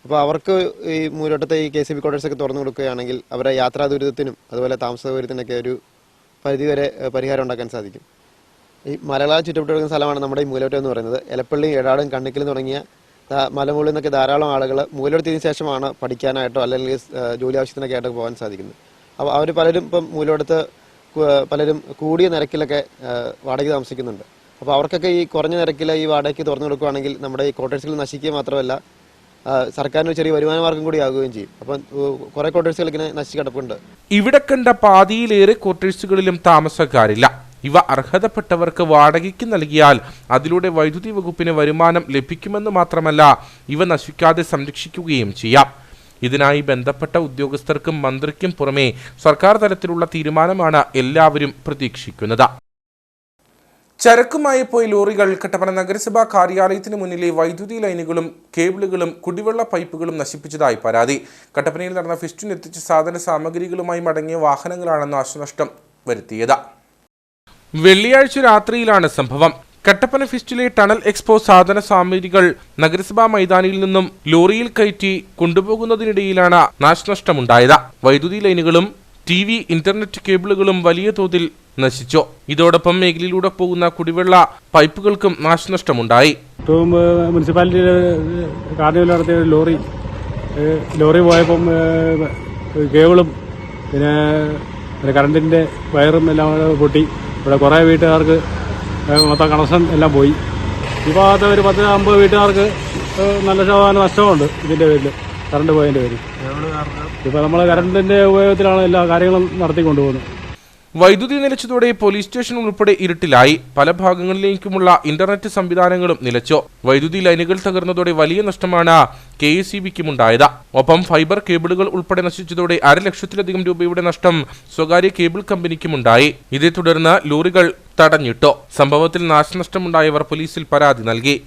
അപ്പോൾ അവർക്ക് ഈ മൂലമറ്റത്തെ ഈ KSEB ക്വാർട്ടേഴ്സൊക്കെ തുറന്നു കൊടുക്കുകയാണെങ്കിൽ അവരുടെ യാത്രാ ദുരിതത്തിനും അതുപോലെ താമസ സൗകര്യത്തിനൊക്കെ ഒരു പരിധിവരെ പരിഹാരം ഉണ്ടാക്കാൻ സാധിക്കും. ഈ മലകളാൽ ചുറ്റപ്പെട്ടിരിക്കുന്ന സ്ഥലമാണ് നമ്മുടെ ഈ മൂലമറ്റം എന്ന് പറയുന്നത്. എലപ്പള്ളി, എടാടും, കണ്ണിക്കലും തുടങ്ങിയ മലമുകളിൽ നിന്നൊക്കെ ധാരാളം ആളുകൾ മൂലമറ്റത്തിന് ശേഷമാണ് പഠിക്കാനായിട്ടോ അല്ലെങ്കിൽ ജോലി ആവശ്യത്തിനൊക്കെ ആയിട്ടോ പോകാൻ സാധിക്കുന്നത്. അപ്പോൾ അവർ പലരും ഇപ്പം മൂലമറ്റത്ത് പലരും കൂടിയ നിരക്കിലൊക്കെ വാടകയ്ക്ക് താമസിക്കുന്നുണ്ട്. അപ്പോൾ അവർക്കൊക്കെ ഈ കുറഞ്ഞ നിരക്കിൽ ഈ വാടകയ്ക്ക് തുറന്നു കൊടുക്കുകയാണെങ്കിൽ നമ്മുടെ ഈ ക്വാർട്ടേഴ്സുകൾ നശിക്കുക മാത്രമല്ല സർക്കാരിന് ചെറിയ വരുമാന മാർഗം കൂടി ആകുകയും ചെയ്യും. അപ്പം കുറെ ക്വാർട്ടേഴ്സുകൾ ഇങ്ങനെ നശിച്ചു കിടപ്പുണ്ട്. ഇവിടെ കണ്ട പാതിയിലേറെ ക്വാർട്ടേഴ്സുകളിലും താമസക്കാരില്ല. ഇവ അർഹതപ്പെട്ടവർക്ക് വാടകയ്ക്ക് നൽകിയാൽ അതിലൂടെ വൈദ്യുതി വകുപ്പിന് വരുമാനം ലഭിക്കുമെന്ന് മാത്രമല്ല ഇവ നശിക്കാതെ സംരക്ഷിക്കുകയും ചെയ്യാം. ഇതിനായി ബന്ധപ്പെട്ട ഉദ്യോഗസ്ഥർക്കും മന്ത്രിക്കും പുറമെ സർക്കാർ തലത്തിലുള്ള തീരുമാനമാണ് എല്ലാവരും പ്രതീക്ഷിക്കുന്നത്. ചരക്കുമായി പോയി ലോറികൾ കട്ടപ്പന നഗരസഭാ കാര്യാലയത്തിന് മുന്നിലെ വൈദ്യുതി ലൈനുകളും കേബിളുകളും കുടിവെള്ള പൈപ്പുകളും നശിപ്പിച്ചതായി പരാതി. കട്ടപ്പനയിൽ നടന്ന ഫെസ്റ്റിന് എത്തിച്ച സാധന സാമഗ്രികളുമായി മടങ്ങിയ വാഹനങ്ങളാണ് നാശനഷ്ടം വരുത്തിയത്. വെള്ളിയാഴ്ച രാത്രിയിലാണ് സംഭവം. കട്ടപ്പന ഫെസ്റ്റിലെ ടണൽ എക്സ്പോ സാധന സാമഗ്രികൾ നഗരസഭാ മൈതാനിയിൽ നിന്നും ലോറിയിൽ കയറ്റി കൊണ്ടുപോകുന്നതിനിടയിലാണ് നാശനഷ്ടമുണ്ടായത്. വൈദ്യുതി ലൈനുകളും TV, ഇന്റർനെറ്റ് കേബിളുകളും വലിയ തോതിൽ നശിച്ചു. ഇതോടൊപ്പം മേഖലയിലൂടെ പോകുന്ന കുടിവെള്ള പൈപ്പുകൾക്കും നാശനഷ്ടമുണ്ടായി. മുനിസിപ്പാലിറ്റിയിലെ കാർണിവൽ നടത്തിയ ലോറി പോയപ്പം കേബിളും പിന്നെ കറണ്ടിൻ്റെ വയറും എല്ലാം പൊട്ടി. ഇവിടെ കുറേ വീട്ടുകാർക്ക് മൊത്തം കണക്ഷൻ എല്ലാം പോയി. ഈ ഭാഗത്ത് ഒരു 10-50 വീട്ടുകാർക്ക് നല്ല ശതമാനം നഷ്ടമുണ്ട് ഇതിൻ്റെ പേരിൽ, കറണ്ട് പോയതിൻ്റെ പേരിൽ. ഇപ്പോൾ നമ്മൾ കറണ്ടിൻ്റെ ഉപയോഗത്തിലാണ് എല്ലാ കാര്യങ്ങളും നടത്തിക്കൊണ്ടുപോകുന്നത്. വൈദ്യുതി നിലച്ചതോടെ പോലീസ് സ്റ്റേഷൻ ഉൾപ്പെടെ ഇരുട്ടിലായി. പല ഭാഗങ്ങളിലേക്കുമുള്ള ഇന്റർനെറ്റ് സംവിധാനങ്ങളും നിലച്ചു. വൈദ്യുതി ലൈനുകൾ തകർന്നതോടെ വലിയ നഷ്ടമാണ് KECBക്കുമുണ്ടായത്. ഒപ്പം ഫൈബർ കേബിളുകൾ ഉൾപ്പെടെ നശിച്ചതോടെ 1.5 ലക്ഷത്തിലധികം രൂപയുടെ നഷ്ടം സ്വകാര്യ കേബിൾ കമ്പനിക്കുമുണ്ടായി. ഇതേ തുടർന്ന് ലോറികൾ തടഞ്ഞിട്ടു. സംഭവത്തിൽ നാശനഷ്ടമുണ്ടായവർ പോലീസിൽ പരാതി നൽകി.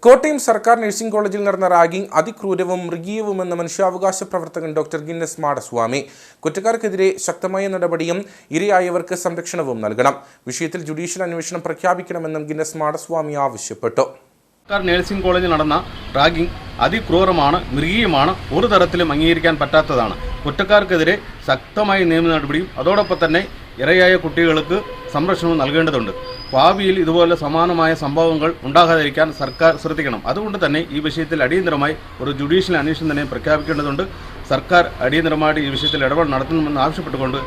കോട്ടയം സർക്കാർ നഴ്സിംഗ് കോളേജിൽ നടന്ന റാഗിംഗ് അതിക്രൂരവും മൃഗീയവുമെന്ന് മനുഷ്യാവകാശ പ്രവർത്തകൻ ഡോക്ടർ ഗിന്നസ് മാടസ്വാമി. കുറ്റക്കാർക്കെതിരെ ശക്തമായ നടപടിയും ഇരയായവർക്ക് സംരക്ഷണവും നൽകണം. വിഷയത്തിൽ ജുഡീഷ്യൽ അന്വേഷണം പ്രഖ്യാപിക്കണമെന്നും ഗിന്നസ് മാടസ്വാമി ആവശ്യപ്പെട്ടു. സർക്കാർ നഴ്സിംഗ് കോളേജിൽ നടന്ന റാഗിംഗ് അതിക്രൂരമാണ്, മൃഗീയമാണ്, ഒരു തരത്തിലും അംഗീകരിക്കാൻ പറ്റാത്തതാണ്. കുറ്റക്കാർക്കെതിരെ ശക്തമായ നിയമ നടപടിയും അതോടൊപ്പം തന്നെ ഇരയായ കുട്ടികൾക്ക് സംരക്ഷണവും നൽകേണ്ടതുണ്ട്. ഭാവിയിൽ ഇതുപോലെ സമാനമായ സംഭവങ്ങൾ ഉണ്ടാകാതിരിക്കാൻ സർക്കാർ ശ്രദ്ധിക്കണം. അതുകൊണ്ട് തന്നെ ഈ വിഷയത്തിൽ അടിയന്തരമായി ഒരു ജുഡീഷ്യൽ അന്വേഷണം തന്നെ പ്രഖ്യാപിക്കേണ്ടതുണ്ട്. സർക്കാർ അടിയന്തരമായിട്ട് ഈ വിഷയത്തിൽ ഇടപെടൽ നടത്തണമെന്ന് ആവശ്യപ്പെട്ടുകൊണ്ട്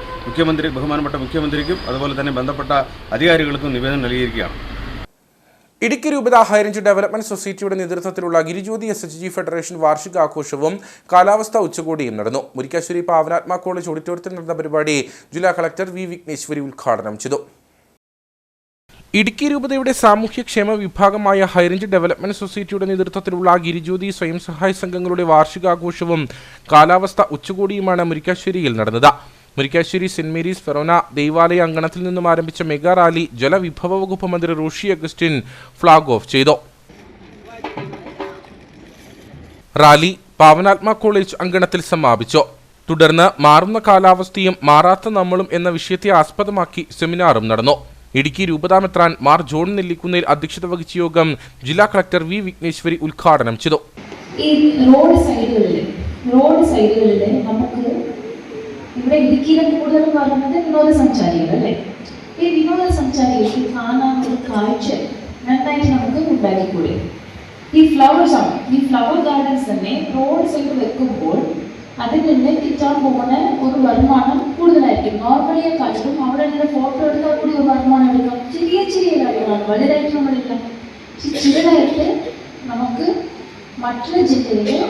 ബഹുമാനപ്പെട്ട മുഖ്യമന്ത്രിക്കും അതുപോലെ തന്നെ ബന്ധപ്പെട്ട അധികാരികൾക്കും നിവേദനം നൽകിയിരിക്കുകയാണ്. ഇടുക്കി രൂപത ഹൈറേഞ്ച് ഡെവലപ്മെന്റ് സൊസൈറ്റിയുടെ നേതൃത്വത്തിലുള്ള ഗിരിജ്യോതി SHG ഫെഡറേഷൻ വാർഷികാഘോഷവും കാലാവസ്ഥാ ഉച്ചകോടിയും നടന്നു. മുരിക്കാശ്ശേരി പാവനാത്മ കോളേജ് ഓഡിറ്റോറിയത്തിൽ നടന്ന പരിപാടി ജില്ലാ കളക്ടർ വി വിഘ്നേശ്വരി ഉദ്ഘാടനം ചെയ്തു. ഇടുക്കി രൂപതയുടെ സാമൂഹ്യക്ഷേമ വിഭാഗമായ ഹൈറേഞ്ച് ഡെവലപ്മെന്റ് സൊസൈറ്റിയുടെ നേതൃത്വത്തിലുള്ള ഗിരിജ്യോതി സ്വയം സഹായ സംഘങ്ങളുടെ വാർഷികാഘോഷവും കാലാവസ്ഥാ ഉച്ചകോടിയുമാണ് മുരിക്കാശ്ശേരിയിൽ നടന്നത്. മുരിക്കാശ്ശേരി സെന്റ് മേരീസ് ഫെറോന ദേവാലയ അങ്കണത്തിൽ നിന്നും ആരംഭിച്ച മെഗാ റാലി ജലവിഭവ വകുപ്പ് മന്ത്രി റോഷി അഗസ്റ്റിൻ ഫ്ളാഗ് ഓഫ് ചെയ്തു. റാലി പാവനാത്മ കോളേജ് അങ്കണത്തിൽ സമാപിച്ചു. തുടർന്ന് മാറുന്ന കാലാവസ്ഥയും മാറാത്ത നമ്മളും എന്ന വിഷയത്തെ ആസ്പദമാക്കി സെമിനാറും നടന്നു. ഇടുക്കി രൂപതാമെത്രാൻ മാർ ജോൺ നെല്ലിക്കുന്നേൽ അധ്യക്ഷത വഹിച്ച യോഗം ജില്ലാ കളക്ടർ വി വിഘ്നേശ്വരി ഉദ്ഘാടനം ചെയ്തു. ഈ റോഡ് സൈഡുകളിൽ നമുക്ക് ഇവിടെ ഇടുക്കിയിലെ കൂടുതലും പറയുന്നത് വിനോദസഞ്ചാരികൾ അല്ലേ. ഈ വിനോദസഞ്ചാരികൾക്ക് കാണാൻ ഒരു കാഴ്ച നന്നായിട്ട് നമുക്ക് ഉണ്ടാക്കിക്കൂടെ. ഈ ഫ്ലവർ ഗാർഡൻസ് തന്നെ റോഡ് സൈഡ് വെക്കുമ്പോൾ അതിൽ നിന്ന് കിട്ടാൻ പോകുന്ന ഒരു വരുമാനം കൂടുതലായിരിക്കും. നോർമലിയെ കാട്ടിലും അവിടെ നിന്ന് ഫോട്ടോ എടുത്താൽ കൂടി ഒരു വരുമാനം എടുക്കാം. ചെറിയ കാര്യങ്ങളാണ്, വലുതായിട്ട് നമ്മളില്ല. ചെറുതായിട്ട് നമുക്ക് മറ്റുള്ള ജില്ലയിൽ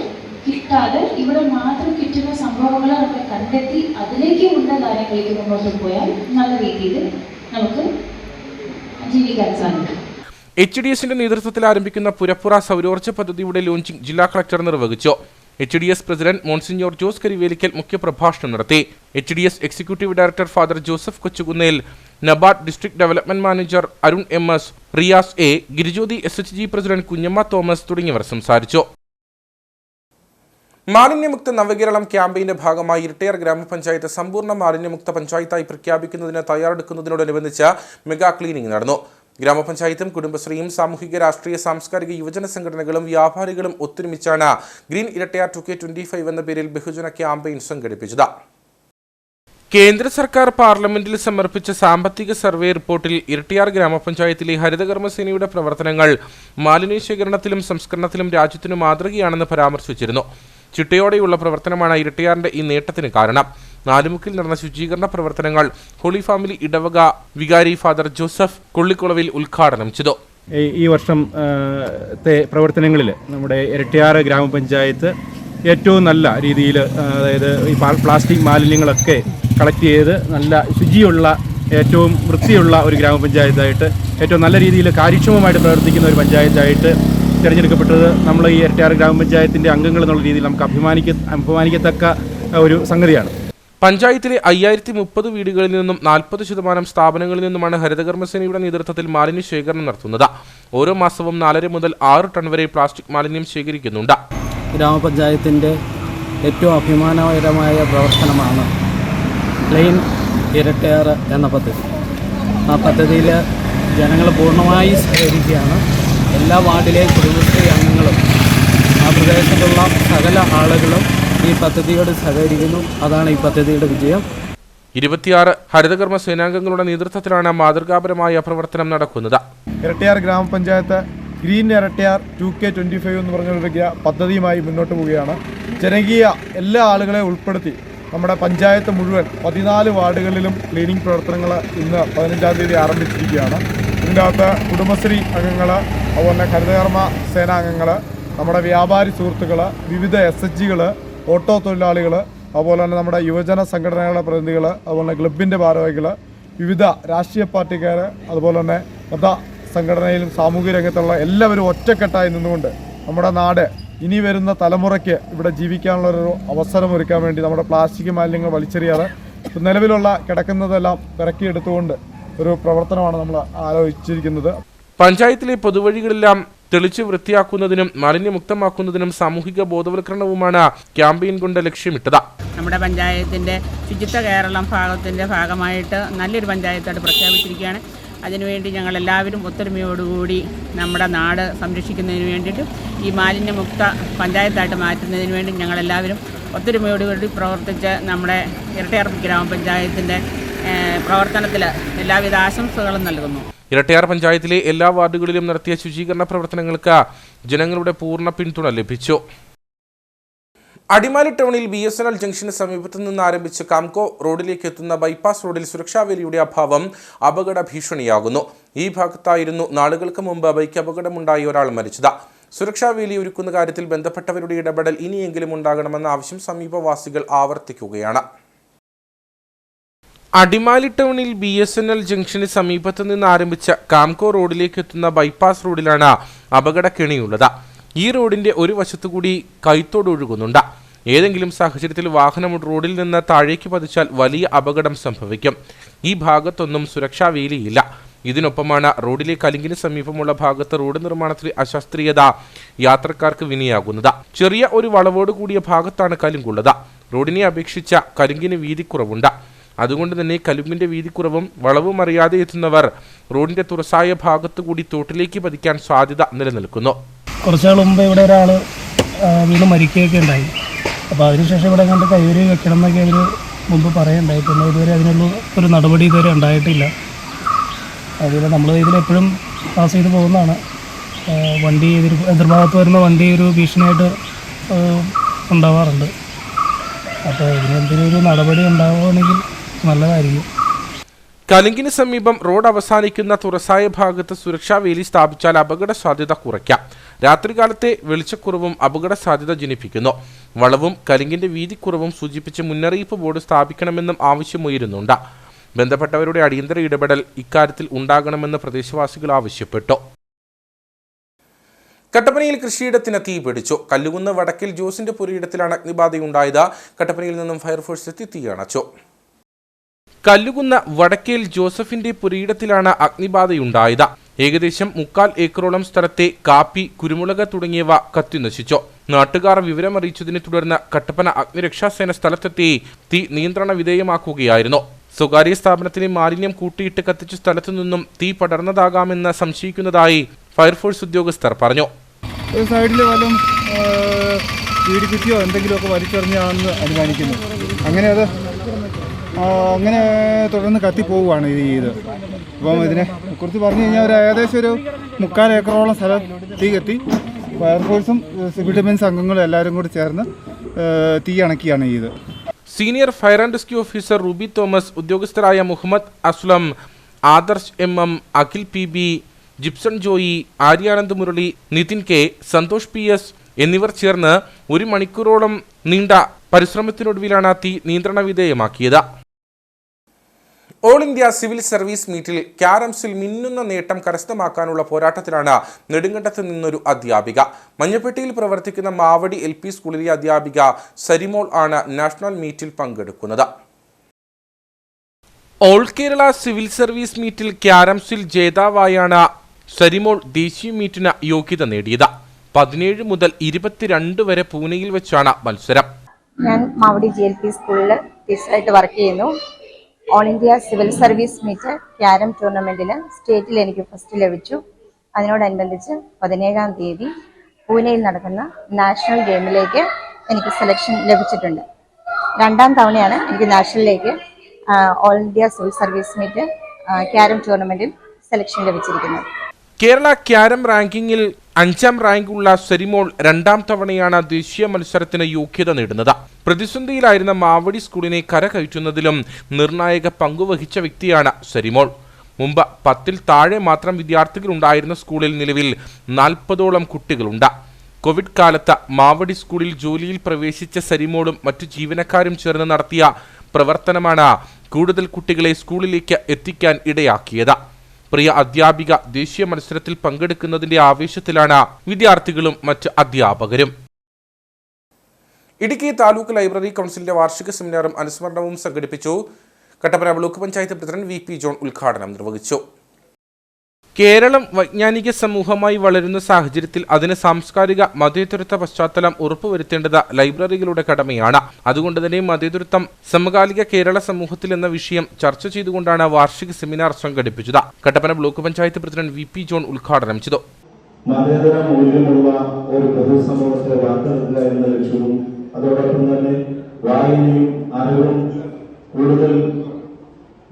കിട്ടാതെ ഇവിടെ മാത്രം കിട്ടുന്ന സംഭവങ്ങൾ നമ്മൾ കണ്ടെത്തി അതിലേക്ക് ഉള്ള കാര്യങ്ങളിലേക്ക് മുന്നോട്ട് പോയാൽ നല്ല രീതിയിൽ നമുക്ക് ജീവിക്കാൻ സാധിക്കും. HDSന്റെ നേതൃത്വത്തിൽ ആരംഭിക്കുന്ന പുരപ്പുറ സൗരോർജ്ജ പദ്ധതിയുടെ ലോഞ്ചിംഗ് ജില്ലാ കളക്ടർ നിർവഹിച്ചു. HDS president monsignor Jose Karivelikkal മുഖ്യപ്രഭാഷണം നടത്തി. HDS executive director father Joseph Kochukunnel, NABARD district development manager Arun MS, Riyas A, Girijyothi SHG president Kunjamma Thomas തുടങ്ങിയവർ സംസാരിച്ചു. മാലിന്യമുക്ത നവകേരളം ക്യാമ്പയിന്റെ ഭാഗമായി ഇരട്ടയാർ ഗ്രാമപഞ്ചായത്ത് സമ്പൂർണ്ണ മാലിന്യമുക്ത പഞ്ചായത്തായി പ്രഖ്യാപിക്കുന്നതിന് തയ്യാറെടുക്കുന്നതിനോടനുബന്ധിച്ച് മെഗാ ക്ലീനിംഗ് നടന്നു. ഗ്രാമപഞ്ചായത്തും കുടുംബശ്രീയും സാമൂഹിക രാഷ്ട്രീയ സാംസ്കാരിക യുവജന സംഘടനകളും വ്യാപാരികളും ഒത്തൊരുമിച്ചാണ് ഗ്രീൻ ഇരട്ടയാർ 2K25 എന്ന പേരിൽ ബഹുജന ക്യാമ്പയിൻ സംഘടിപ്പിച്ചത്. കേന്ദ്ര സർക്കാർ പാർലമെന്റിൽ സമർപ്പിച്ച സാമ്പത്തിക സർവേ റിപ്പോർട്ടിൽ ഇരട്ടയാർ ഗ്രാമപഞ്ചായത്തിലെ ഹരിതകർമ്മസേനയുടെ പ്രവർത്തനങ്ങൾ മാലിന്യ ശേഖരണത്തിലും സംസ്കരണത്തിലും രാജ്യത്തിന് മാതൃകയാണെന്ന് പരാമർശിച്ചിരുന്നു. ചിട്ടയോടെയുള്ള പ്രവർത്തനമാണ് ഇരട്ടയാറിന്റെ ഈ നേട്ടത്തിന് കാരണം. നാലുമുക്കിൽ നടന്ന ശുചീകരണ പ്രവർത്തനങ്ങൾ ഹോളി ഫാമിലി ഇടവക വികാരി ഫാദർ ജോസഫ് കൊള്ളിക്കുളവിൽ ഉദ്ഘാടനം ചെയ്തു. ഈ വർഷത്തെ പ്രവർത്തനങ്ങളിൽ നമ്മുടെ ഇരട്ടയാർ ഗ്രാമപഞ്ചായത്ത് ഏറ്റവും നല്ല രീതിയിൽ, അതായത് ഈ പ്ലാസ്റ്റിക് മാലിന്യങ്ങളൊക്കെ കളക്ട് ചെയ്ത് നല്ല ശുചിയുള്ള ഏറ്റവും വൃത്തിയുള്ള ഒരു ഗ്രാമപഞ്ചായത്തായിട്ട് ഏറ്റവും നല്ല രീതിയിൽ കാര്യക്ഷമമായിട്ട് പ്രവർത്തിക്കുന്ന ഒരു പഞ്ചായത്തായിട്ട് തിരഞ്ഞെടുക്കപ്പെട്ടത് നമ്മൾ ഈ ഇരട്ടയാർ ഗ്രാമപഞ്ചായത്തിൻ്റെ അംഗങ്ങൾ എന്നുള്ള രീതിയിൽ നമുക്ക് അഭിമാനിക്കത്തക്ക ഒരു സംഗതിയാണ്. പഞ്ചായത്തിലെ 5030 വീടുകളിൽ നിന്നും 40% സ്ഥാപനങ്ങളിൽ നിന്നുമാണ് ഹരിതകർമ്മസേനയുടെ നേതൃത്വത്തിൽ മാലിന്യ ശേഖരണം നടത്തുന്നത്. ഓരോ മാസവും 4 മുതൽ 6 ടൺ വരെ പ്ലാസ്റ്റിക് മാലിന്യം ശേഖരിക്കുന്നുണ്ട്. ഗ്രാമപഞ്ചായത്തിൻ്റെ ഏറ്റവും അഭിമാനകരമായ പ്രവർത്തനമാണ് ക്ലീൻ ഇരട്ടയാർ എന്ന പദ്ധതി. ആ പദ്ധതിയിൽ ജനങ്ങൾ പൂർണ്ണമായി സഹകരിക്കുകയാണ്. എല്ലാ വാർഡിലെ കുടുംബശ്രീ അംഗങ്ങളും ആ പ്രദേശത്തുള്ള സകല ആളുകളും ഈ പദ്ധതിയോട് സഹകരിക്കുന്നു. അതാണ് ഈ പദ്ധതിയുടെ വിജയം. 26 ഹരിതകർമ്മ സേനാംഗങ്ങളുടെ നേതൃത്വത്തിലാണ് മാതൃകാപരമായ പ്രവർത്തനം നടക്കുന്നത്. ഇരട്ടയാർ ഗ്രാമപഞ്ചായത്ത് ഗ്രീൻ ഇരട്ടയാർ 2K25 എന്ന് പറഞ്ഞൊരു പദ്ധതിയുമായി മുന്നോട്ട് പോവുകയാണ്. ജനകീയ എല്ലാ ആളുകളെ ഉൾപ്പെടുത്തി നമ്മുടെ പഞ്ചായത്ത് മുഴുവൻ 14 വാർഡുകളിലും ക്ലീനിംഗ് പ്രവർത്തനങ്ങൾ ഇന്ന് 15-ാം തീയതി ആരംഭിച്ചിരിക്കുകയാണ്. ഇതിൻ്റെ അകത്ത് കുടുംബശ്രീ അംഗങ്ങൾ, അതുപോലെ ഹരിതകർമ്മ സേനാംഗങ്ങൾ, നമ്മുടെ വ്യാപാരി സുഹൃത്തുക്കൾ, വിവിധ SHGകൾ, ഓട്ടോ തൊഴിലാളികൾ, അതുപോലെ തന്നെ നമ്മുടെ യുവജന സംഘടനകളുടെ പ്രതിനിധികൾ, അതുപോലെ ക്ലബിൻ്റെ ഭാരവാഹികൾ, വിവിധ രാഷ്ട്രീയ പാർട്ടിക്കാർ, അതുപോലെ തന്നെ മത സംഘടനയിലും സാമൂഹിക രംഗത്തുള്ള എല്ലാവരും ഒറ്റക്കെട്ടായി നിന്നുകൊണ്ട് നമ്മുടെ നാട് ഇനി വരുന്ന തലമുറയ്ക്ക് ഇവിടെ ജീവിക്കാനുള്ളൊരു അവസരം ഒരുക്കാൻ വേണ്ടി നമ്മുടെ പ്ലാസ്റ്റിക് മാലിന്യങ്ങൾ വലിച്ചെറിയാതെ നിലവിലുള്ള കിടക്കുന്നതെല്ലാം ഇറക്കിയെടുത്തുകൊണ്ട് ഒരു പ്രവർത്തനമാണ് നമ്മൾ ആലോചിച്ചിരിക്കുന്നത്. പഞ്ചായത്തിലെ പൊതുവഴികളെല്ലാം തെളിച്ച് വൃത്തിയാക്കുന്നതിനും മാലിന്യമുക്തമാക്കുന്നതിനും സാമൂഹിക ബോധവൽക്കരണവുമാണ് ക്യാമ്പയിൻ കൊണ്ട് ലക്ഷ്യമിട്ടത്. നമ്മുടെ പഞ്ചായത്തിൻ്റെ ശുചിത്വ കേരളം ഭാഗമായിട്ട് നല്ലൊരു പഞ്ചായത്തായിട്ട് പ്രഖ്യാപിച്ചിരിക്കുകയാണ്. അതിനുവേണ്ടി ഞങ്ങളെല്ലാവരും ഒത്തൊരുമയോടുകൂടി നമ്മുടെ നാട് സംരക്ഷിക്കുന്നതിന് വേണ്ടിയിട്ടും ഈ മാലിന്യമുക്ത പഞ്ചായത്തായിട്ട് മാറ്റുന്നതിന് വേണ്ടി ഞങ്ങളെല്ലാവരും ഒത്തൊരുമയോടുകൂടി പ്രവർത്തിച്ച് നമ്മുടെ ഇരട്ടയാർ ഗ്രാമപഞ്ചായത്തിൻ്റെ പ്രവർത്തനത്തിൽ എല്ലാവിധ ആശംസകളും നൽകുന്നു. ഇരട്ടയാർ പഞ്ചായത്തിലെ എല്ലാ വാർഡുകളിലും നടത്തിയ ശുചീകരണ പ്രവർത്തനങ്ങൾക്ക് ജനങ്ങളുടെ പൂർണ്ണ പിന്തുണ ലഭിച്ചു. അടിമാലി ടൗണിൽ BSNL ജംഗ്ഷന് സമീപത്തു നിന്ന് ആരംഭിച്ച് കാംകോ റോഡിലേക്ക് എത്തുന്ന ബൈപ്പാസ് റോഡിൽ സുരക്ഷാവേലിയുടെ അഭാവം അപകട ഭീഷണിയാകുന്നു. ഈ ഭാഗത്തായിരുന്നു നാളുകൾക്ക് മുമ്പ് ബൈക്ക് അപകടമുണ്ടായി ഒരാൾ മരിച്ചത്. സുരക്ഷാവേലി ഒരുക്കുന്ന കാര്യത്തിൽ ബന്ധപ്പെട്ടവരുടെ ഇടപെടൽ ഇനിയെങ്കിലും ഉണ്ടാകണമെന്ന ആവശ്യം സമീപവാസികൾ ആവർത്തിക്കുകയാണ്. അടിമാലി ടൗണിൽ BSNL ജംഗ്ഷന് സമീപത്തു നിന്ന് ആരംഭിച്ച കാംകോ റോഡിലേക്ക് എത്തുന്ന ബൈപ്പാസ് റോഡിലാണ് അപകടക്കെണിയുള്ളത്. ഈ റോഡിന്റെ ഒരു വശത്തുകൂടി കൈത്തോട് ഒഴുകുന്നുണ്ട്. ഏതെങ്കിലും സാഹചര്യത്തിൽ വാഹനം റോഡിൽ നിന്ന് താഴേക്ക് പതിച്ചാൽ വലിയ അപകടം സംഭവിക്കും. ഈ ഭാഗത്തൊന്നും സുരക്ഷാ വേലിയില്ല. ഇതിനൊപ്പമാണ് റോഡിലെ കലുങ്കിന് സമീപമുള്ള ഭാഗത്ത് റോഡ് നിർമ്മാണത്തിലെ അശാസ്ത്രീയത യാത്രക്കാർക്ക് വിനയാകുന്നത്. ചെറിയ ഒരു വളവോട് കൂടിയ ഭാഗത്താണ് കലുങ്കുള്ളത്. റോഡിനെ അപേക്ഷിച്ച കലുങ്കിന് വീതിക്കുറവുണ്ട്. അതുകൊണ്ട് തന്നെ കലുങ്കിന്റെ വീതിക്കുറവും വളവും അറിയാതെ എത്തുന്നവർ റോഡിന്റെ തുറസായ ഭാഗത്തു കൂടി തോട്ടിലേക്ക് പതിക്കാൻ സാധ്യത നിലനിൽക്കുന്നു. കുറച്ചാൾ മുമ്പ് ഇവിടെ ഒരാൾ വീണ് മരിക്കുകയൊക്കെ ഉണ്ടായി. അപ്പോൾ അതിനുശേഷം ഇവിടെ കണ്ട് കൈവരി വെക്കണം എന്നൊക്കെ അവർ മുമ്പ് പറയുണ്ടായി. പിന്നെ ഇതുവരെ അതിനുള്ള ഒരു നടപടി ഇതുവരെ ഉണ്ടായിട്ടില്ല. അതുപോലെ നമ്മൾ ഇതിലെപ്പോഴും പാസ് ചെയ്ത് പോകുന്നതാണ്. വണ്ടി എതിർഭാഗത്ത് വരുന്ന വണ്ടി ഒരു ഭീഷണിയായിട്ട് ഉണ്ടാവാറുണ്ട്. അപ്പോൾ ഇതിനെന്തെങ്കിലും ഒരു നടപടി ഉണ്ടാവുകയാണെങ്കിൽ നല്ലതായിരിക്കും. കലുങ്കിന് സമീപം റോഡ് അവസാനിക്കുന്ന തുറസായ ഭാഗത്ത് സുരക്ഷാ വേലി സ്ഥാപിച്ചാൽ അപകട സാധ്യത കുറയ്ക്കാം. രാത്രികാലത്തെ വെളിച്ചക്കുറവും അപകട സാധ്യത ജനിപ്പിക്കുന്നു. വളവും കലുങ്കിന്റെ വീതിക്കുറവും സൂചിപ്പിച്ച് മുന്നറിയിപ്പ് ബോർഡ് സ്ഥാപിക്കണമെന്നും ആവശ്യമുയരുന്നുണ്ട്. ബന്ധപ്പെട്ടവരുടെ അടിയന്തര ഇടപെടൽ ഇക്കാര്യത്തിൽ ഉണ്ടാകണമെന്ന് പ്രദേശവാസികൾ ആവശ്യപ്പെട്ടു. കട്ടപ്പനയിൽ കൃഷിയിടത്തിന് തീ പിടിച്ചു. കല്ലുകുന്ന് വടക്കിൽ ജോസിന്റെ പുരയിടത്തിലാണ് അഗ്നിബാധയുണ്ടായത്. കട്ടപ്പനയിൽ നിന്നും ഫയർഫോഴ്സ് എത്തി തീ അണച്ചു. കല്ലുകുന്ന് വടക്കേൽ ജോസഫിന്റെ പുരയിടത്തിലാണ് അഗ്നിബാധയുണ്ടായത്. ഏകദേശം 3/4 ഏക്കറോളം സ്ഥലത്തെ കാപ്പി, കുരുമുളക് തുടങ്ങിയവ കത്തിനശിച്ചു. നാട്ടുകാർ വിവരമറിയിച്ചതിനെ തുടർന്ന് കട്ടപ്പന അഗ്നിരക്ഷാസേന സ്ഥലത്തെത്തി തീ നിയന്ത്രണ വിധേയമാക്കുകയായിരുന്നു. സ്വകാര്യ സ്ഥാപനത്തിലെ മാലിന്യം കൂട്ടിയിട്ട് കത്തിച്ച സ്ഥലത്തു നിന്നും തീ പടർന്നതാകാമെന്ന് സംശയിക്കുന്നതായി ഫയർഫോഴ്സ് ഉദ്യോഗസ്ഥർ പറഞ്ഞു. സൈഡിൽ വല്ലതും പീഡിപ്പിക്കുകയോ എന്തെങ്കിലുമൊക്കെ വലിച്ചെറിഞ്ഞാണെന്ന് അനുമാനിക്കുന്നു. അങ്ങനെ തുടർന്ന് കത്തിപ്പോവുകയാണ് ഇത് ചെയ്ത്. അപ്പം ഇതിനെ കുറിച്ച് പറഞ്ഞു കഴിഞ്ഞാൽ ഏകദേശം ഒരു 3/4 ഏക്കറോളം സ്ഥലം തീ കത്തി. ഫയർഫോഴ്സും സിവിൽ ഡിഫൻസ് അംഗങ്ങളും എല്ലാവരും കൂടി ചേർന്ന് തീ അണക്കിയാണ് ചെയ്ത്. Senior fire and rescue officer Ruby Thomas, ഉദ്യോഗസ്ഥരായ Muhammad Aslam, Adarsh MM, Akhil PB, Jipson Joy, Aryanand Murali, Nithin K, Santhosh PS എന്നിവർ ചേർന്ന് 1 മണിക്കൂറോളം നീണ്ട പരിശ്രമത്തിനൊടുവിലാണ് തീ നിയന്ത്രണ വിധേയമാക്കിയത്. ഓൾ ഇന്ത്യ സിവിൽ സർവീസ് മീറ്റിൽ ക്യാരംസിൽ മിന്നുന്ന നേട്ടം കരസ്ഥമാക്കാനുള്ള പോരാട്ടത്തിലാണ് നെടുങ്കണ്ടത്ത് നിന്നൊരു അധ്യാപിക. മഞ്ഞപ്പെട്ടിയിൽ പ്രവർത്തിക്കുന്ന മാവടി LP സ്കൂളിലെ അധ്യാപിക സരിമോൾ ആണ് നാഷണൽ മീറ്റിൽ പങ്കെടുക്കുന്നത്. ഓൾ കേരള സിവിൽ സർവീസ് മീറ്റിൽ ക്യാരംസിൽ ജേതാവായാണ് സരിമോൾ ദേശീയ മീറ്റിന് യോഗ്യത നേടിയത്. 17 മുതൽ 22 വരെ പൂനെയിൽ വെച്ചാണ് മത്സരം. ഞാൻ മാവടി GLP സ്കൂളിൽ ടീച്ചറായിട്ട് വർക്ക് ചെയ്യുന്നു. All India civil service meet carrom ടൂർണമെന്റിൽ സ്റ്റേറ്റിൽ എനിക്ക് ഫസ്റ്റ് ലഭിച്ചു. അതിനോടനുബന്ധിച്ച് 17-ാം തീയതി പൂനെയിൽ നടക്കുന്ന നാഷണൽ ഗെയിമിലേക്ക് എനിക്ക് സെലക്ഷൻ ലഭിച്ചിട്ടുണ്ട്. 2ാം തവണയാണ് എനിക്ക് നാഷണലിലേക്ക് all India civil service meet carrom ടൂർണമെന്റിൽ സെലക്ഷൻ ലഭിച്ചിരിക്കുന്നത്. കേരള ക്യാരം റാങ്കിങ്ങിൽ 5ാം റാങ്കുള്ള സരിമോൾ 2ാം തവണയാണ് ദേശീയ മത്സരത്തിന് യോഗ്യത നേടുന്നത്. പ്രതിസന്ധിയിലായിരുന്ന മാവടി സ്കൂളിനെ കരകയറ്റുന്നതിലും നിർണായക പങ്കുവഹിച്ച വ്യക്തിയാണ് സരിമോൾ. മുമ്പ് 10-ൽ താഴെ മാത്രം വിദ്യാർത്ഥികൾ ഉണ്ടായിരുന്ന സ്കൂളിൽ നിലവിൽ 40ഓളം കുട്ടികളുണ്ട്. കോവിഡ് കാലത്ത് മാവടി സ്കൂളിൽ ജോലിയിൽ പ്രവേശിച്ച സരിമോളും മറ്റു ജീവനക്കാരും ചേർന്ന് നടത്തിയ പ്രവർത്തനമാണ് കൂടുതൽ കുട്ടികളെ സ്കൂളിലേക്ക് എത്തിക്കാൻ ഇടയാക്കിയത്. പ്രിയ അധ്യാപിക ദേശീയ മത്സരത്തിൽ പങ്കെടുക്കുന്നതിന്റെ ആവേശത്തിലാണ് വിദ്യാർത്ഥികളും മറ്റ് അധ്യാപകരും. ഇടുക്കി താലൂക്ക് ലൈബ്രറി കൗൺസിലിന്റെ വാർഷിക സെമിനാറും അനുസ്മരണവും സംഘടിപ്പിച്ചു. കട്ടപ്പന ബ്ലോക്ക് പഞ്ചായത്ത് പ്രസിഡന്റ് വി പി ജോൺ ഉദ്ഘാടനം നിർവഹിച്ചു. കേരളം വൈജ്ഞാനിക സമൂഹമായി വളരുന്ന സാഹചര്യത്തിൽ അതിന് സാംസ്കാരിക മതേതരത്വ പശ്ചാത്തലം ഉറപ്പുവരുത്തേണ്ടത് ലൈബ്രറികളുടെ കടമയാണ്. അതുകൊണ്ട് തന്നെ മതേതരത്വം സമകാലിക കേരള സമൂഹത്തിൽ എന്ന വിഷയം ചർച്ച ചെയ്തുകൊണ്ടാണ് വാർഷിക സെമിനാർ സംഘടിപ്പിച്ചത്. കട്ടപ്പന ബ്ലോക്ക് പഞ്ചായത്ത് പ്രസിഡന്റ് വി പി ജോൺ ഉദ്ഘാടനം ചെയ്തു. മതേതര മൂല്യമുള്ള ഒരു പൊതുസമൂഹത്തെ വാർത്തെടുക്കുക എന്ന ലക്ഷ്യവും അതോടൊപ്പം തന്നെ വായനയും അറിവും കൂടുതൽ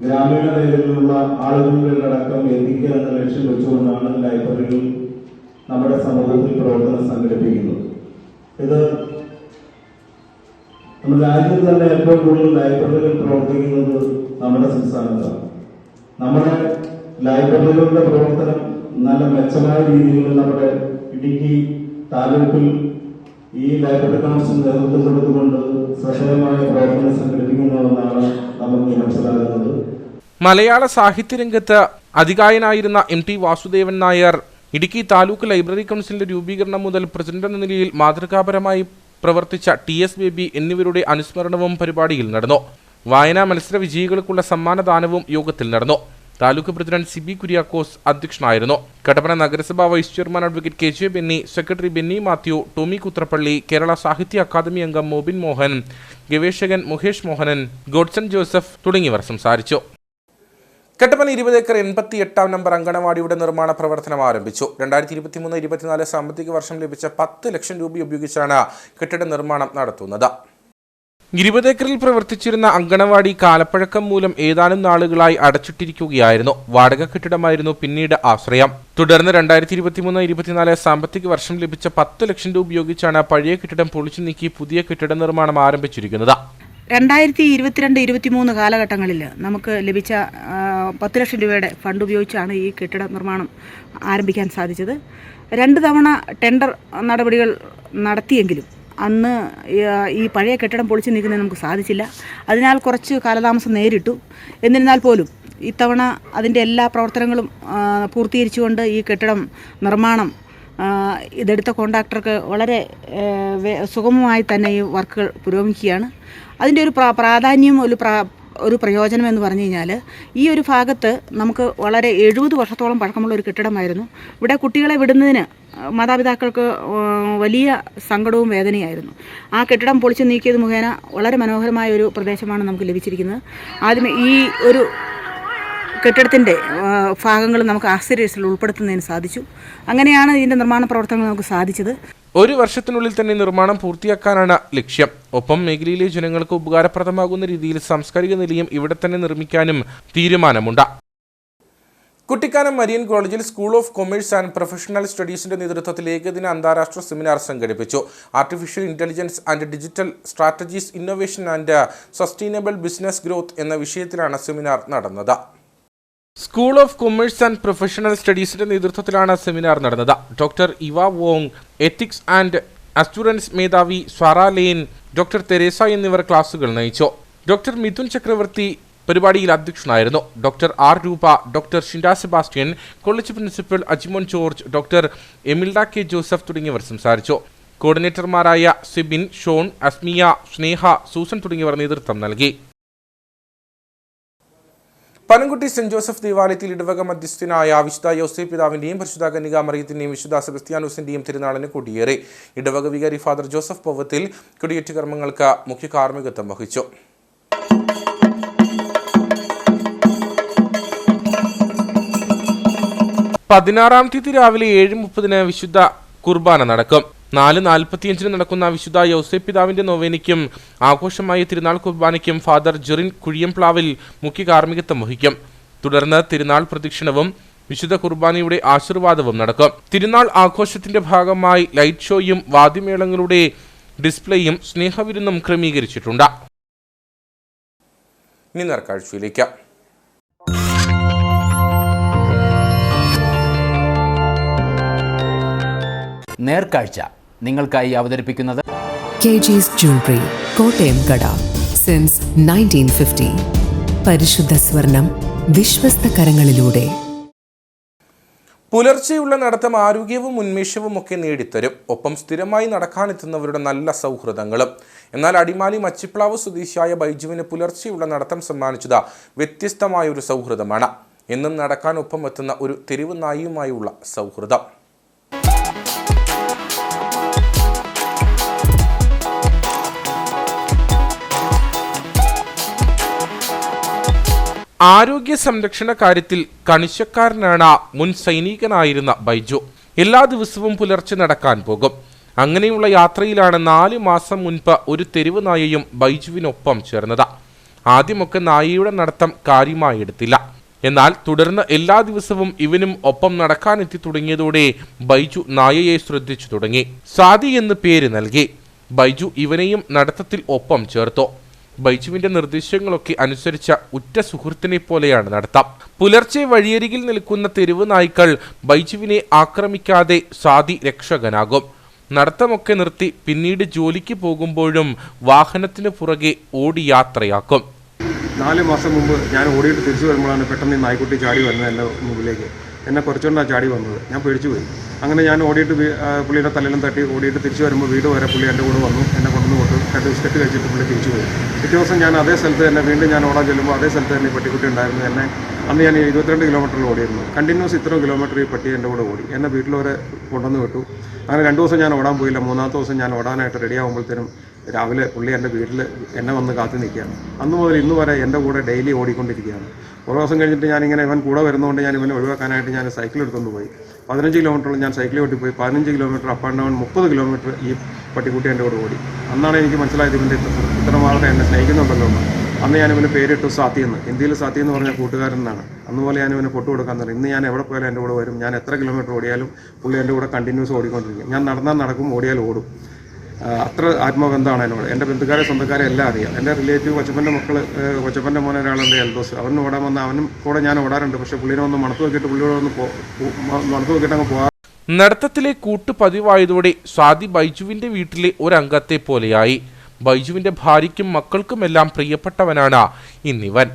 ഗ്രാമീണ മേഖലയിലുള്ള ആളുകളിലടക്കം എത്തിക്കുക എന്ന ലക്ഷ്യം വെച്ചുകൊണ്ടാണ് ലൈബ്രറികൾ നമ്മുടെ സമൂഹത്തിൽ പ്രവർത്തനം സംഘടിപ്പിക്കുന്നത്. ഇത് നമ്മുടെ രാജ്യത്ത് തന്നെ ഏറ്റവും കൂടുതൽ ലൈബ്രറികൾ പ്രവർത്തിക്കുന്നത് നമ്മുടെ സംസ്ഥാനത്താണ്. നമ്മുടെ ലൈബ്രറികളുടെ പ്രവർത്തനം നല്ല മെച്ചമായ രീതിയിൽ നമ്മുടെ ഇടുക്കി താലൂക്കിൽ ഈ ലൈബ്രറി കൗൺസിൽ നേതൃത്വം കൊടുത്തുകൊണ്ട് ശ്രദ്ധേയമായ പ്രവർത്തനം സംഘടിപ്പിക്കുന്നതെന്നാണ് നമുക്ക് മനസ്സിലാകുന്നത്. മലയാള സാഹിത്യരംഗത്ത് അതികായനായിരുന്ന MT വാസുദേവൻ നായർ ഇടുക്കി താലൂക്ക് ലൈബ്രറി കൗൺസിലിന്റെ രൂപീകരണം മുതൽ പ്രസിഡന്റ് എന്ന നിലയിൽ മാതൃകാപരമായി പ്രവർത്തിച്ച TS ബേബി എന്നിവരുടെ അനുസ്മരണവും പരിപാടിയിൽ നടന്നു. വായനാ മത്സര വിജയികൾക്കുള്ള സമ്മാനദാനവും യോഗത്തിൽ നടന്നു. താലൂക്ക് പ്രസിഡന്റ് CB കുര്യാക്കോസ് അധ്യക്ഷനായിരുന്നു. കട്ടപ്പന നഗരസഭാ vice chairman advocate KJ Benny, secretary Benny Mathew, Tomy Kuthrappally, Kerala Sahitya Akademi അംഗം മോബിൻ മോഹൻ, ഗവേഷകൻ മുഹേഷ് മോഹനൻ, ഗോഡ്സൺ ജോസഫ് തുടങ്ങിയവർ സംസാരിച്ചു. കട്ടപ്പന 20 ഏക്കർ 88 നമ്പർ അങ്കണവാടിയുടെ നിർമ്മാണ പ്രവർത്തനം ആരംഭിച്ചു. 2023-24 സാമ്പത്തിക വർഷം ലഭിച്ച 10 ലക്ഷം രൂപ ഉപയോഗിച്ചാണ് കെട്ടിട നിർമ്മാണം നടത്തുന്നത്. 20 ഏക്കറിൽ പ്രവർത്തിച്ചിരുന്ന അങ്കണവാടി കാലപ്പഴക്കം മൂലം ഏതാനും നാളുകളായി അടച്ചിട്ടിരിക്കുകയായിരുന്നു. വാടക കെട്ടിടമായിരുന്നു പിന്നീട് ആശ്രയം. തുടർന്ന് 2023-24 സാമ്പത്തിക വർഷം ലഭിച്ച 10 ലക്ഷം രൂപ ഉപയോഗിച്ചാണ് പഴയ കെട്ടിടം പൊളിച്ചു നീക്കി പുതിയ കെട്ടിട നിർമ്മാണം ആരംഭിച്ചിരിക്കുന്നത്. 2022-23 കാലഘട്ടങ്ങളിൽ നമുക്ക് ലഭിച്ച 10 ലക്ഷം രൂപയുടെ ഫണ്ട് ഉപയോഗിച്ചാണ് ഈ കെട്ടിട നിർമ്മാണം ആരംഭിക്കാൻ സാധിച്ചത്. 2 തവണ ടെൻഡർ നടപടികൾ നടത്തിയെങ്കിലും അന്ന് ഈ പഴയ കെട്ടിടം പൊളിച്ചു നീക്കുന്നതിന് നമുക്ക് സാധിച്ചില്ല. അതിനാൽ കുറച്ച് കാലതാമസം നേരിട്ടു. എന്നിരുന്നാൽ പോലും ഇത്തവണ അതിൻ്റെ എല്ലാ പ്രവർത്തനങ്ങളും പൂർത്തീകരിച്ചുകൊണ്ട് ഈ കെട്ടിടം നിർമ്മാണം ഇതെടുത്ത കോൺട്രാക്ടർക്ക് വളരെ സുഗമമായി തന്നെ ഈ വർക്കുകൾ പുരോഗമിക്കുകയാണ്. അതിൻ്റെ ഒരു പ്രാധാന്യം ഒരു പ്രയോജനം എന്ന് പറഞ്ഞു കഴിഞ്ഞാൽ ഈ ഒരു ഭാഗത്ത് നമുക്ക് വളരെ 70 വർഷത്തോളം പഴക്കമുള്ള ഒരു കെട്ടിടമായിരുന്നു. ഇവിടെ കുട്ടികളെ വിടുന്നതിന് മാതാപിതാക്കൾക്ക് വലിയ സങ്കടവും വേദനയായിരുന്നു. ആ കെട്ടിടം പൊളിച്ചു നീക്കിയത് മുഖേന വളരെ മനോഹരമായ ഒരു പ്രദേശമാണ് നമുക്ക് ലഭിച്ചിരിക്കുന്നത്. ആദ്യമേ ഈ ഒരു കെട്ടിടത്തിൻ്റെ ഭാഗങ്ങൾ നമുക്ക് ആശ്ചര്യത്തിൽ ഉൾപ്പെടുത്തുന്നതിന് സാധിച്ചു. അങ്ങനെയാണ് ഇതിൻ്റെ നിർമ്മാണ പ്രവർത്തനങ്ങൾ നമുക്ക് സാധിച്ചത്. 1 വർഷത്തിനുള്ളിൽ തന്നെ നിർമ്മാണം പൂർത്തിയാക്കാനാണ് ലക്ഷ്യം. ഒപ്പം മേഖലയിലെ ജനങ്ങൾക്ക് ഉപകാരപ്രദമാകുന്ന രീതിയിൽ സാംസ്കാരിക നിലയം ഇവിടെ തന്നെ നിർമ്മിക്കാനും തീരുമാനമുണ്ട്. കുട്ടിക്കാനം മരിയൻ കോളേജിൽ school of commerce and professional സ്റ്റഡീസിന്റെ നേതൃത്വത്തിൽ ഏകദിന അന്താരാഷ്ട്ര സെമിനാർ സംഘടിപ്പിച്ചു. Artificial intelligence and digital strategies, innovation and sustainable business growth എന്ന വിഷയത്തിലാണ് സെമിനാർ നടന്നത്. School of commerce and professional സ്റ്റഡീസിന്റെ നേതൃത്വത്തിലാണ് സെമിനാർ നടന്നത്. ഡോക്ടർ ഇവ വോങ്, എത്തിക്സ് ആൻഡ് അസ്റ്റുറൻസ് മേധാവി സ്വാറ ലേൻ, ഡോക്ടർ തെരേസ എന്നിവർ ക്ലാസുകൾ നയിച്ചു. ഡോക്ടർ മിഥുൻ ചക്രവർത്തി പരിപാടിയിൽ അധ്യക്ഷനായിരുന്നു. ഡോക്ടർ ആർ രൂപ, doctor Shinda Sebastian, college principal Ajimon George, doctor Emilda K Joseph തുടങ്ങിയവർ സംസാരിച്ചു. കോർഡിനേറ്റർമാരായ സിബിൻ, ഷോൺ, അസ്മിയ, സ്നേഹ, സൂസൻ തുടങ്ങിയവർ നേതൃത്വം നൽകി. പനംകുട്ടി സെന്റ് ജോസഫ് ദേവാലയത്തിൽ ഇടവക മധ്യസ്ഥനായ വിശുദ്ധ യോസേപ്പ് പിതാവിന്റെയും പരിശുദ്ധ കന്യകാ മറിയത്തിന്റെയും വിശുദ്ധ സെബസ്ത്യാനോസിന്റെയും തിരുനാളിന് കൊടിയേറി. ഇടവക വികാരി ഫാദർ ജോസഫ് പൗവത്തിൽ കൊടിയേറ്റ് കർമ്മങ്ങൾക്ക് മുഖ്യ കാർമ്മികത്വം വഹിച്ചു. പതിനാറാം തീയതി രാവിലെ 7:30 വിശുദ്ധ കുർബാന നടക്കും. 4:45 നടക്കുന്ന വിശുദ്ധ യോസേപ്പ് പിതാവിന്റെ നൊവേനയ്ക്കും ആഘോഷമായ തിരുനാൾ കുർബാനയ്ക്കും ഫാദർ ജെറിൻ കുഴിയംപ്ലാവിൽ മുഖ്യ കാർമ്മികത്വം വഹിക്കും. തുടർന്ന് തിരുനാൾ പ്രദക്ഷിണവും വിശുദ്ധ കുർബാനയുടെ ആശീർവാദവും നടക്കും. തിരുനാൾ ആഘോഷത്തിന്റെ ഭാഗമായി ലൈറ്റ് ഷോയും വാദ്യമേളങ്ങളുടെ ഡിസ്പ്ലേയും സ്നേഹവിരുന്നും ക്രമീകരിച്ചിട്ടുണ്ട്. ഇനി നേർക്കാഴ്ചയിലേക്ക്. നേർക്കാഴ്ച നിങ്ങൾക്കായി അവതരിപ്പിക്കുന്നത് KG's Jewelry, കോട്ടയം കട, സിൻസ് 1950. പരിശുദ്ധ സ്വർണം വിശ്വസ്ത കരങ്ങളിലൂടെ. പുലർച്ചെയുള്ള നടത്തം ആരോഗ്യവും ഉന്മേഷവും ഒക്കെ നേടിത്തരും. ഒപ്പം സ്ഥിരമായി നടക്കാനെത്തുന്നവരുടെ നല്ല സൗഹൃദങ്ങളും. എന്നാൽ അടിമാലി മച്ചിപ്ലാവ് സ്വദേശിയായ ബൈജുവിന് പുലർച്ചെയുള്ള നടത്തം സമ്മാനിച്ചത് വ്യത്യസ്തമായ ഒരു സൗഹൃദമാണ്. എന്നും നടക്കാൻ ഒപ്പം എത്തുന്ന ഒരു തെരുവ് നായിയുമായുള്ള സൗഹൃദം. ആരോഗ്യ സംരക്ഷണ കാര്യത്തിൽ കണിശക്കാരനാണ് മുൻ സൈനികനായിരുന്ന ബൈജു. എല്ലാ ദിവസവും പുലർച്ചെ നടക്കാൻ പോകും. അങ്ങനെയുള്ള യാത്രയിലാണ് 4 മാസം മുൻപ് ഒരു തെരുവ് നായയും ബൈജുവിനൊപ്പം ചേർന്നത്. ആദ്യമൊക്കെ നായയുടെ നടത്തം കാര്യമായി എടുത്തില്ല. എന്നാൽ തുടർന്ന് എല്ലാ ദിവസവും ഇവനും ഒപ്പം നടക്കാനെത്തി തുടങ്ങിയതോടെ ബൈജു നായയെ ശ്രദ്ധിച്ചു തുടങ്ങി. സാദി എന്ന് പേര് നൽകി. ബൈജു ഇവനെയും നടത്തത്തിൽ ഒപ്പം ചേർത്തു. ബൈജുവിന്റെ നിർദ്ദേശങ്ങളൊക്കെ അനുസരിച്ച ഉറ്റ സുഹൃത്തിനെ പോലെയാണ് നടത്തം. പുലർച്ചെ വഴിയരികിൽ നിൽക്കുന്ന തെരുവ് നായ്ക്കൾ ബൈജുവിനെ ആക്രമിക്കാതെ സാദി രക്ഷകനാകും. നടത്തമൊക്കെ നിർത്തി പിന്നീട് ജോലിക്ക് പോകുമ്പോഴും വാഹനത്തിന് പുറകെ ഓടി യാത്രയാക്കും. 4 മാസം മുമ്പ് ഞാൻ ഓടിയിട്ട് തിരിച്ചു വരുമ്പോഴാണ് പെട്ടെന്ന് ഈ നായ്ക്കുട്ടി ചാടി വരുന്നത് എൻ്റെ മുമ്പിലേക്ക്. എന്നെ കുറച്ചുകൊണ്ടാണ് ചാടി വന്നത്. ഞാൻ പേടിച്ചു പോയി. അങ്ങനെ ഞാൻ ഓടിയിട്ട് പുള്ളിയുടെ തലയിലും തട്ടി ഓടിയിട്ട് തിരിച്ചു വരുമ്പോൾ വീട് വരെ പുള്ളി എൻ്റെ കൂടെ വന്നു. എന്നെ കൊണ്ടുവന്ന് കൊണ്ടു 2 ബിസ്ക്കറ്റ് കഴിച്ചിട്ട് പുള്ളി തിരിച്ചു പോയി. പിറ്റേ ദിവസം ഞാൻ അതേ സ്ഥലത്ത് തന്നെ വീണ്ടും ഞാൻ ഓടാൻ ചെല്ലുമ്പോൾ അതേ സ്ഥലത്ത് തന്നെ ഈ പട്ടിക്കുട്ടി ഉണ്ടായിരുന്നു. അന്ന് ഞാൻ 22 കിലോമീറ്ററിൽ ഓടിയിരുന്നു. കണ്ടിന്യൂസ് ഇത്രയും കിലോമീറ്റർ ഈ പട്ടി എൻ്റെ കൂടെ ഓടി. എന്നെ വീട്ടിൽ വരെ കൊണ്ടുവന്ന് വിട്ടു. അങ്ങനെ 2 ദിവസം ഞാൻ ഓടാൻ പോയില്ല. 3-ാമത്തെ ദിവസം ഞാൻ ഓടാനായിട്ട് റെഡി ആകുമ്പോഴത്തേനും രാവിലെ പുള്ളി എൻ്റെ വീട്ടിൽ എന്നെ വന്ന് കാത്തു നിൽക്കുകയാണ്. അന്ന് മുതൽ ഇന്ന് വരെ എൻ്റെ കൂടെ ഡെയിലി ഓടിക്കൊണ്ടിരിക്കുകയാണ്. ഒരു ദിവസം കഴിഞ്ഞിട്ട് ഞാനിങ്ങനെ ഇവൻ കൂടെ വരുന്നതുകൊണ്ട് ഞാൻ ഇവനെ ഒഴിവാക്കാനായിട്ട് ഞാൻ സൈക്കിൾ എടുത്തുകൊണ്ട് പോയി. 15 കിലോമീറ്ററിൽ ഞാൻ സൈക്കിൾ ഓട്ടി പോയി. 15 kilometre up and down 30 kilometre ഈ പട്ടിക്കുട്ടി എൻ്റെ കൂടെ ഓടി. അന്നാണ് എനിക്ക് മനസ്സിലായത് ഇവൻ്റെ ഇത്രമാത്രം എന്നെ സ്നേഹിക്കുന്നുണ്ടല്ലോ എന്ന്. അന്ന് ഞാൻ ഇവന് പേരിട്ടു സാത്തി എന്ന്. ഹിന്ദിയിൽ സാത്തി എന്ന് പറഞ്ഞാൽ കൂട്ടുകാരൻ എന്നാണ്. അന്നുപോലെ ഞാൻ ഇവന് പൊട്ടു കൊടുക്കാൻ തുടങ്ങി. ഇന്ന് ഞാൻ എവിടെ പോയാലും എൻ്റെ കൂടെ വരും. ഞാൻ എത്ര കിലോമീറ്റർ ഓടിയാലും പുള്ളി എൻ്റെ കൂടെ കണ്ടിന്യൂസ് ഓടിക്കൊണ്ടിരിക്കും. ഞാൻ നടന്നാൽ നടക്കും, ഓടിയാൽ ഓടും. അത്ര ആത്മബന്ധമാണ് എന്നോട്. എൻ്റെ ബന്ധുക്കാരെ സ്വന്തക്കാരെ എല്ലാം അറിയാം. എൻ്റെ റിലേറ്റീവ് കൊച്ചപ്പൻ്റെ മക്കൾ, കൊച്ചപ്പൻ്റെ മോനെ ഒരാളുണ്ട് എൽദോസ്. അവന് ഓടാൻ വന്ന അവനും കൂടെ ഞാൻ ഓടാറുണ്ട്. പക്ഷേ പുള്ളിനെ ഒന്ന് മണത്ത് നോക്കിയിട്ട് പുള്ളിയോട് ഒന്ന് മണത്ത് നോക്കിയിട്ട് അങ്ങ് പോകാം. നടത്തത്തിലെ കൂട്ട് പതിവായതോടെ സ്വാതി ബൈജുവിന്റെ വീട്ടിലെ ഒരംഗത്തെ പോലെയായി. ബൈജുവിന്റെ ഭാര്യയ്ക്കും മക്കൾക്കുമെല്ലാം പ്രിയപ്പെട്ടവനാണ് ഇന്നിവൻ.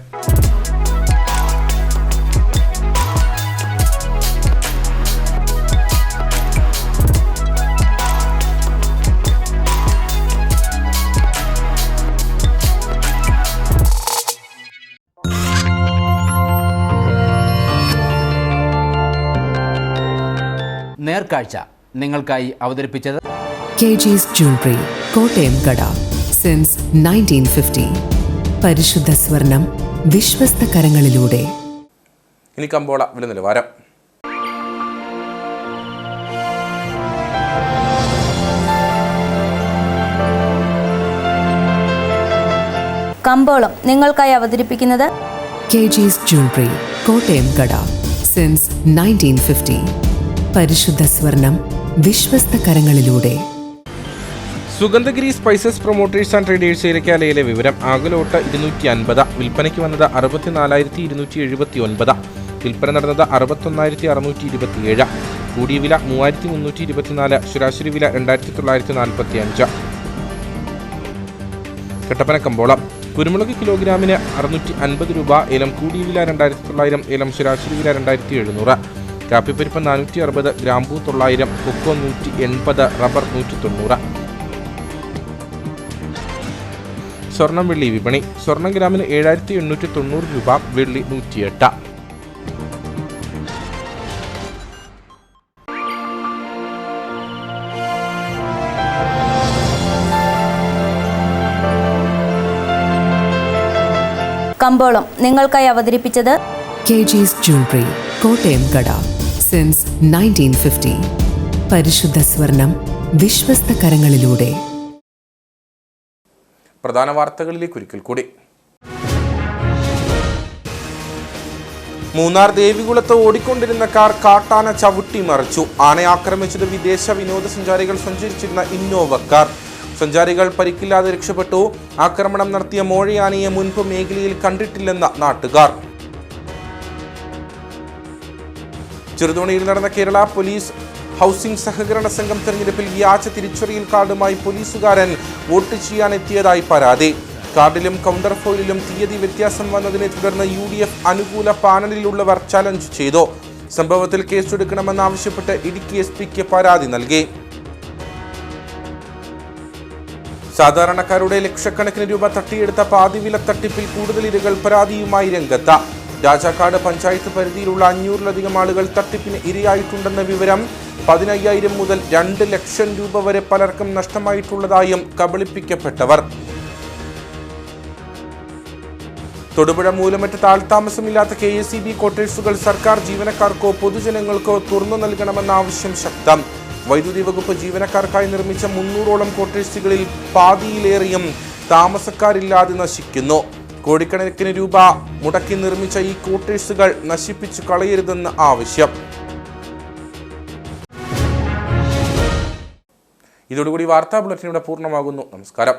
നേർക്കാഴ്ച നിങ്ങൾക്കായി അവതരിപ്പിച്ചത് KG's Jewelry, കോട്ടയം കട, സിൻസ് 1950. പരിശുദ്ധ സ്വർണം വിശ്വസ്ത കരങ്ങളിലൂടെ. ഇനി കമ്പോള വില നിലവാരം. കമ്പോളം നിങ്ങൾക്കായി അവതരിപ്പിക്കുന്നത് KG's Jewelry, കോട്ടയം കട, സിൻസ് 1950. പരിശുദ്ധ സ്വർണം വിശ്വസ്ത കരങ്ങളിലൂടെ. Sugandhagiri spices promoters and traders ഏലക്കാലയിലെ വിവരം. ആകലോട്ട് 250, വിൽപ്പനയ്ക്ക് വന്നത് 64,279, വിൽപ്പന നടന്നത് 61,627, കൂടിയ വില 3,324, ശരാശരി വില 2,945. കട്ടപ്പന കമ്പോളം. കുരുമുളക് കിലോഗ്രാമിന് 650 രൂപ, ഏലം കൂടിയ വില 2,900, ഏലം ശരാശരി വില 2,700, കാപ്പിപ്പരിപ്പ് 460, ഗ്രാമ്പൂ 900, കൊക്കോ 180, റബ്ബർ 190. സ്വർണം വെള്ളി വിപണി. സ്വർണം ഗ്രാമിന് 7,890 രൂപ, വെള്ളി 108. കമ്പോളം നിങ്ങൾക്കായി അവതരിപ്പിച്ചത് KG's Jewelry, കോട്ടയം കട, സിൻസ് 1950. പരിശുദ്ധ സ്വർണം വിശ്വസ്ത കരങ്ങളിലൂടെ. പ്രധാന വാർത്തകളിലേക്ക് ഒരിക്കൽ കൂടി. മൂന്നാർ ദേവികുളത്ത് ഓടിക്കൊണ്ടിരുന്ന കാർ കാട്ടാന ചവിട്ടി മറിച്ചു. ആനയെ ആക്രമിച്ചത് വിദേശ വിനോദസഞ്ചാരികൾ സഞ്ചരിച്ചിരുന്ന ഇന്നോവ കാർ. സഞ്ചാരികൾ പരിക്കില്ലാതെ രക്ഷപ്പെട്ടു. ആക്രമണം നടത്തിയ മോഴയാനയെ മുൻപ് മേഖലയിൽ കണ്ടിട്ടില്ലെന്ന നാട്ടുകാർ. ചെറുതോണിയിൽ നടന്ന കേരള പോലീസ് ഹൗസിംഗ് സഹകരണ സംഘം തെരഞ്ഞെടുപ്പിൽ വ്യാജ തിരിച്ചറിയൽ കാർഡുമായി പോലീസുകാരൻ വോട്ട് ചെയ്യാനെത്തിയതായി പരാതി. കാർഡിലും കൗണ്ടർ ഫോയിലും തീയതി വ്യത്യാസം വന്നതിനെ തുടർന്ന് UDF അനുകൂല പാനലിലുള്ളവർ ചലഞ്ച് ചെയ്തു. സംഭവത്തിൽ കേസെടുക്കണമെന്നാവശ്യപ്പെട്ട് ഇടുക്കി SP-ക്ക് പരാതി നൽകി. സാധാരണക്കാരുടെ ലക്ഷക്കണക്കിന് രൂപ തട്ടിയെടുത്ത പാതിവില തട്ടിപ്പിൽ കൂടുതൽ ഇരകൾ പരാതിയുമായി രംഗത്ത്. രാജാക്കാട് പഞ്ചായത്ത് പരിധിയിലുള്ള 500-ലധികം ആളുകൾ തട്ടിപ്പിന് ഇരയായിട്ടുണ്ടെന്ന വിവരം. 15,000 മുതൽ 2 ലക്ഷം രൂപ വരെ പലർക്കും നഷ്ടമായിട്ടുള്ളതായും കബളിപ്പിക്കപ്പെട്ടവർ. തൊടുപുഴ മൂലമറ്റ് താഴ്ത്താമസമില്ലാത്ത KSEB ക്വാർട്ടേഴ്സുകൾ സർക്കാർ ജീവനക്കാർക്കോ പൊതുജനങ്ങൾക്കോ തുറന്നു നൽകണമെന്ന ആവശ്യം ശക്തം. വൈദ്യുതി വകുപ്പ് ജീവനക്കാർക്കായി നിർമ്മിച്ച 300ഓളം ക്വാർട്ടേഴ്സുകളിൽ പാതിയിലേറെയും താമസക്കാരില്ലാതെ നശിക്കുന്നു. കോടിക്കണക്കിന് രൂപ മുടക്കി നിർമ്മിച്ച ഈ ക്വാർട്ടേഴ്സുകൾ നശിപ്പിച്ചു കളയരുതെന്ന് ആവശ്യം. ഇതോടുകൂടി വാർത്താ ബുള്ളറ്റിൻ ഇവിടെ പൂർണ്ണമാകുന്നു. നമസ്കാരം.